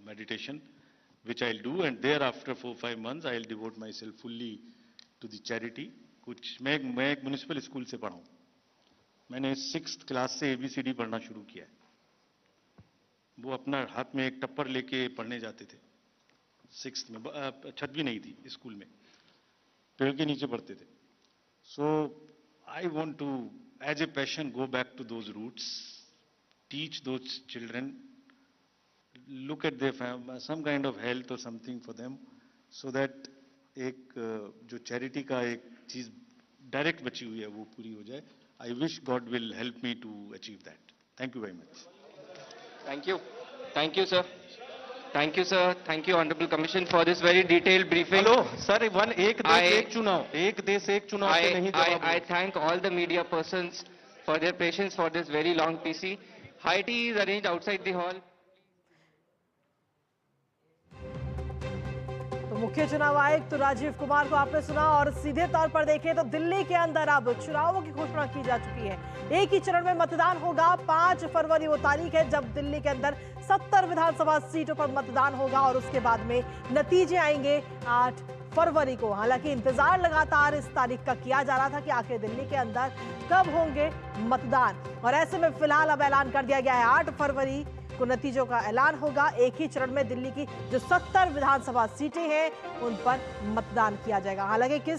meditation, which I'll do, and thereafter 4-5 months I'll devote myself fully to the charity. कुछ मैं एक म्युनिसिपल स्कूल से पढ़ा हूं. मैंने 6th क्लास से ABCD पढ़ना शुरू किया है. वो अपना हाथ में एक टप्पर लेके पढ़ने जाते थे. 6th में छत भी नहीं थी स्कूल में, पेड़ के नीचे पढ़ते थे. So I want to, as a passion, go back to those roots, teach those children, look at their some kind of health or something for them, so that एक जो चैरिटी का एक चीज डायरेक्ट बची हुई है वो पूरी हो जाए. I wish God will help me to achieve that. Thank you very much. Thank you. Thank you, sir. Thank you, sir. Thank you, Honorable Commission, for this very detailed briefing. Hello sir, एक देश एक चुनाव, एक देश एक चुनाव पे नहीं जवाब. I thank all the media persons for their patience for this very long PC. High tea is arranged outside the hall. तो मुख्य चुनाव आयुक्त राजीव कुमार को आपने सुना, और सीधे तौर पर देखें तो दिल्ली के अंदर अब चुनावों की घोषणा की जा चुकी है. एक ही चरण में मतदान होगा. 5 फरवरी वो तारीख है जब दिल्ली के अंदर 70 विधानसभा सीटों पर मतदान होगा, और उसके बाद में नतीजे आएंगे 8 फरवरी को. हालांकि इंतजार लगातार इस तारीख का किया जा रहा था कि आखिर दिल्ली के अंदर कब होंगे मतदान, और ऐसे में फिलहाल अब ऐलान कर दिया गया है 8 फरवरी को नतीजों का ऐलान होगा. एक ही चरण में दिल्ली की जो 70 विधानसभा सीटें हैं उन पर मतदान किया जाएगा. हालांकि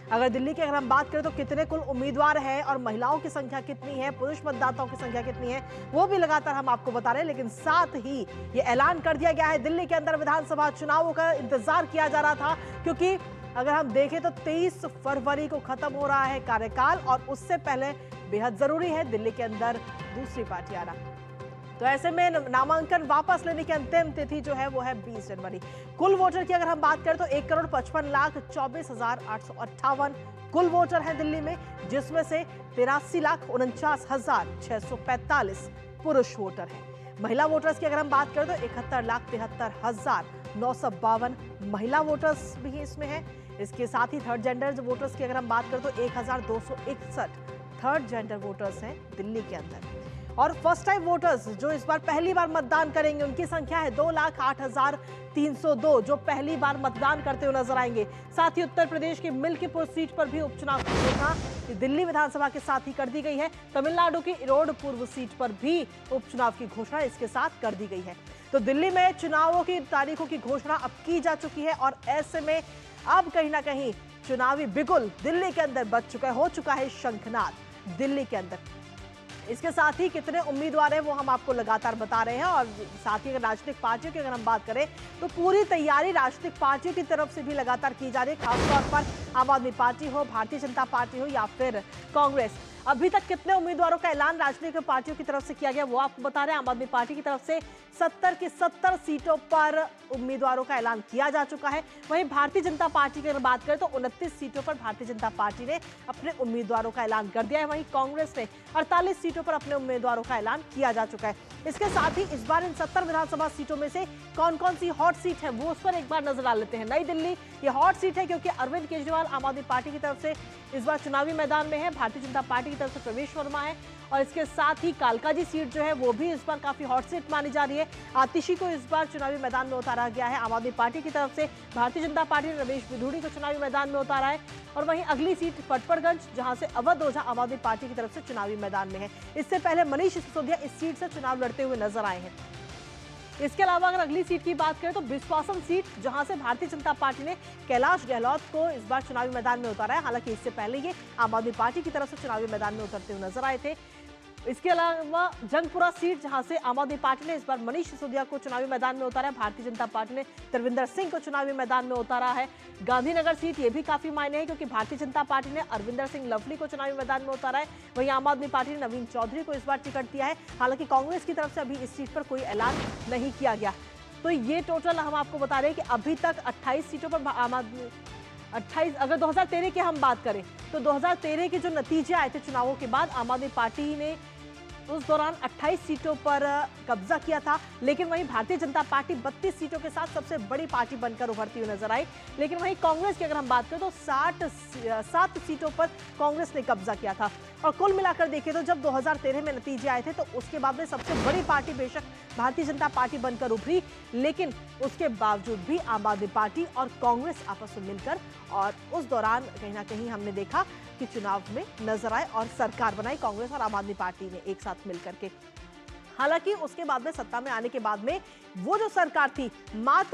अगर दिल्ली की अगर हम बात करें तो कितने कुल उम्मीदवार हैं और महिलाओं की संख्या कितनी है, पुरुष मतदाताओं की संख्या कितनी है, वो भी लगातार हम आपको बता रहे हैं. लेकिन साथ ही ये ऐलान कर दिया गया है दिल्ली के अंदर विधानसभा चुनावों का इंतजार किया जा रहा था, क्योंकि अगर हम देखें तो 23 फरवरी को खत्म हो रहा है कार्यकाल, और उससे पहले बेहद जरूरी है दिल्ली के अंदर दूसरी पार्टी आना. तो ऐसे में नामांकन वापस लेने की अंतिम तिथि जो है वो है 20 जनवरी. कुल वोटर की अगर हम बात करें तो 1,55,24,858 कुल वोटर हैं दिल्ली में, जिसमें से 83,49,645 पुरुष वोटर हैं. महिला वोटर्स की अगर हम बात करें तो 71,73,952 महिला वोटर्स भी इसमें हैं. इसके साथ ही थर्ड जेंडर वोटर्स की अगर हम बात करें तो 1,261 थर्ड जेंडर वोटर्स हैं दिल्ली के अंदर. और फर्स्ट टाइम वोटर्स जो इस बार पहली बार मतदान करेंगे उनकी संख्या है 2,08,302 जो पहली बार मतदान करते हुए नजर आएंगे. साथ ही उत्तर प्रदेश की मिल्कीपुर सीट पर भी उपचुनाव की घोषणा दिल्ली विधानसभा के साथ ही कर दी गई है. तमिलनाडु की इरोड पूर्व सीट पर भी उपचुनाव की घोषणा इसके साथ कर दी गई है. तो दिल्ली में चुनावों की तारीखों की घोषणा अब की जा चुकी है, और ऐसे में अब कहीं ना कहीं चुनावी बिगुल दिल्ली के अंदर बज चुका है, हो चुका है शंखनाद दिल्ली के अंदर. इसके साथ ही कितने उम्मीदवार हैं वो हम आपको लगातार बता रहे हैं, और साथ ही राजनीतिक पार्टियों की अगर हम बात करें तो पूरी तैयारी राजनीतिक पार्टियों की तरफ से भी लगातार की जा रही है. खासतौर पर आम आदमी पार्टी हो, भारतीय जनता पार्टी हो या फिर कांग्रेस. अभी तक कितने उम्मीदवारों का ऐलान राजनीतिक पार्टियों की तरफ से किया गया वो आपको बता रहे हैं. आम आदमी पार्टी की तरफ से 70 की 70 सीटों पर उम्मीदवारों का ऐलान किया जा चुका है. वहीं भारतीय जनता पार्टी की अगर बात करें तो 29 सीटों पर भारतीय जनता पार्टी ने अपने उम्मीदवारों का ऐलान कर दिया है. वहीं कांग्रेस ने 48 सीटों पर अपने उम्मीदवारों का ऐलान किया जा चुका है. इसके साथ ही इस बार इन 70 विधानसभा सीटों में से कौन कौन सी हॉट सीट है वो उस पर एक बार नजर डाल लेते हैं. नई दिल्ली ये हॉट सीट है क्योंकि अरविंद केजरीवाल आम आदमी पार्टी की तरफ से इस बार चुनावी मैदान में है. भारतीय जनता पार्टी की तरफ से प्रवेश वर्मा है, और इसके साथ ही कालकाजी सीट जो है वो भी इस बार काफी हॉट सीट मानी जा रही है. आतिशी को इस बार चुनावी मैदान में उतारा गया है. आम आदमी पार्टी की तरफ से भारतीय जनता पार्टी ने रमेश बिधूड़ी को चुनावी मैदान में उतारा है. और वहीं अगली सीट पटपड़गंज, जहां से अवध ओझा आम आदमी पार्टी की तरफ से चुनावी मैदान में है. इससे पहले मनीष सिसोदिया इस सीट से चुनाव लड़ते हुए नजर आए हैं. इसके अलावा अगर अगली सीट की बात करें तो बिस्वासन सीट, जहां से भारतीय जनता पार्टी ने कैलाश गहलोत को इस बार चुनावी मैदान में उतारा है. हालांकि इससे पहले ये आम आदमी पार्टी की तरफ से चुनावी मैदान में उतरते हुए नजर आए थे. इसके अलावा जंगपुरा सीट, जहां से आम आदमी पार्टी ने इस बार मनीष सिसोदिया को चुनावी मैदान में उतारा है. भारतीय जनता पार्टी ने तरविंदर सिंह को चुनावी मैदान में उतारा है. गांधीनगर सीट ये भी काफी मायने है क्योंकि भारतीय जनता पार्टी ने अरविंदर सिंह लवली को चुनावी मैदान में उतारा है. वहीं आम आदमी पार्टी ने नवीन चौधरी को इस बार टिकट दिया है. हालांकि कांग्रेस की तरफ से अभी इस सीट पर कोई ऐलान नहीं किया गया. तो ये टोटल हम आपको बता रहे हैं कि अभी तक 28 सीटों पर आम आदमी 28, अगर 2013 की हम बात करें तो 2013 के जो नतीजे आए थे चुनावों के बाद, आम आदमी पार्टी ने उस दौरान 28 सीटों पर कब्जा किया था. लेकिन वहीं भारतीय जनता पार्टी 32 सीटों के साथ सबसे बड़ी पार्टी बनकर उभरती हुई नजर आई. लेकिन वहीं कांग्रेस की अगर हम बात करें तो 7 सीटों पर कांग्रेस ने कब्जा किया था. और कुल मिलाकर देखें तो जब 2013 में नतीजे आए थे तो उसके बाद में सबसे बड़ी पार्टी बेशक भारतीय जनता पार्टी बनकर उभरी, लेकिन उसके बावजूद भी आम आदमी पार्टी और कांग्रेस आपस में मिलकर, और उस दौरान कहीं ना कहीं हमने देखा कि चुनाव में नजर आए और सरकार बनाई कांग्रेस और आम आदमी पार्टी ने एक साथ मिलकर के. हालांकि उसके बाद में सत्ता में आने के बाद में वो जो सरकार थी मात्र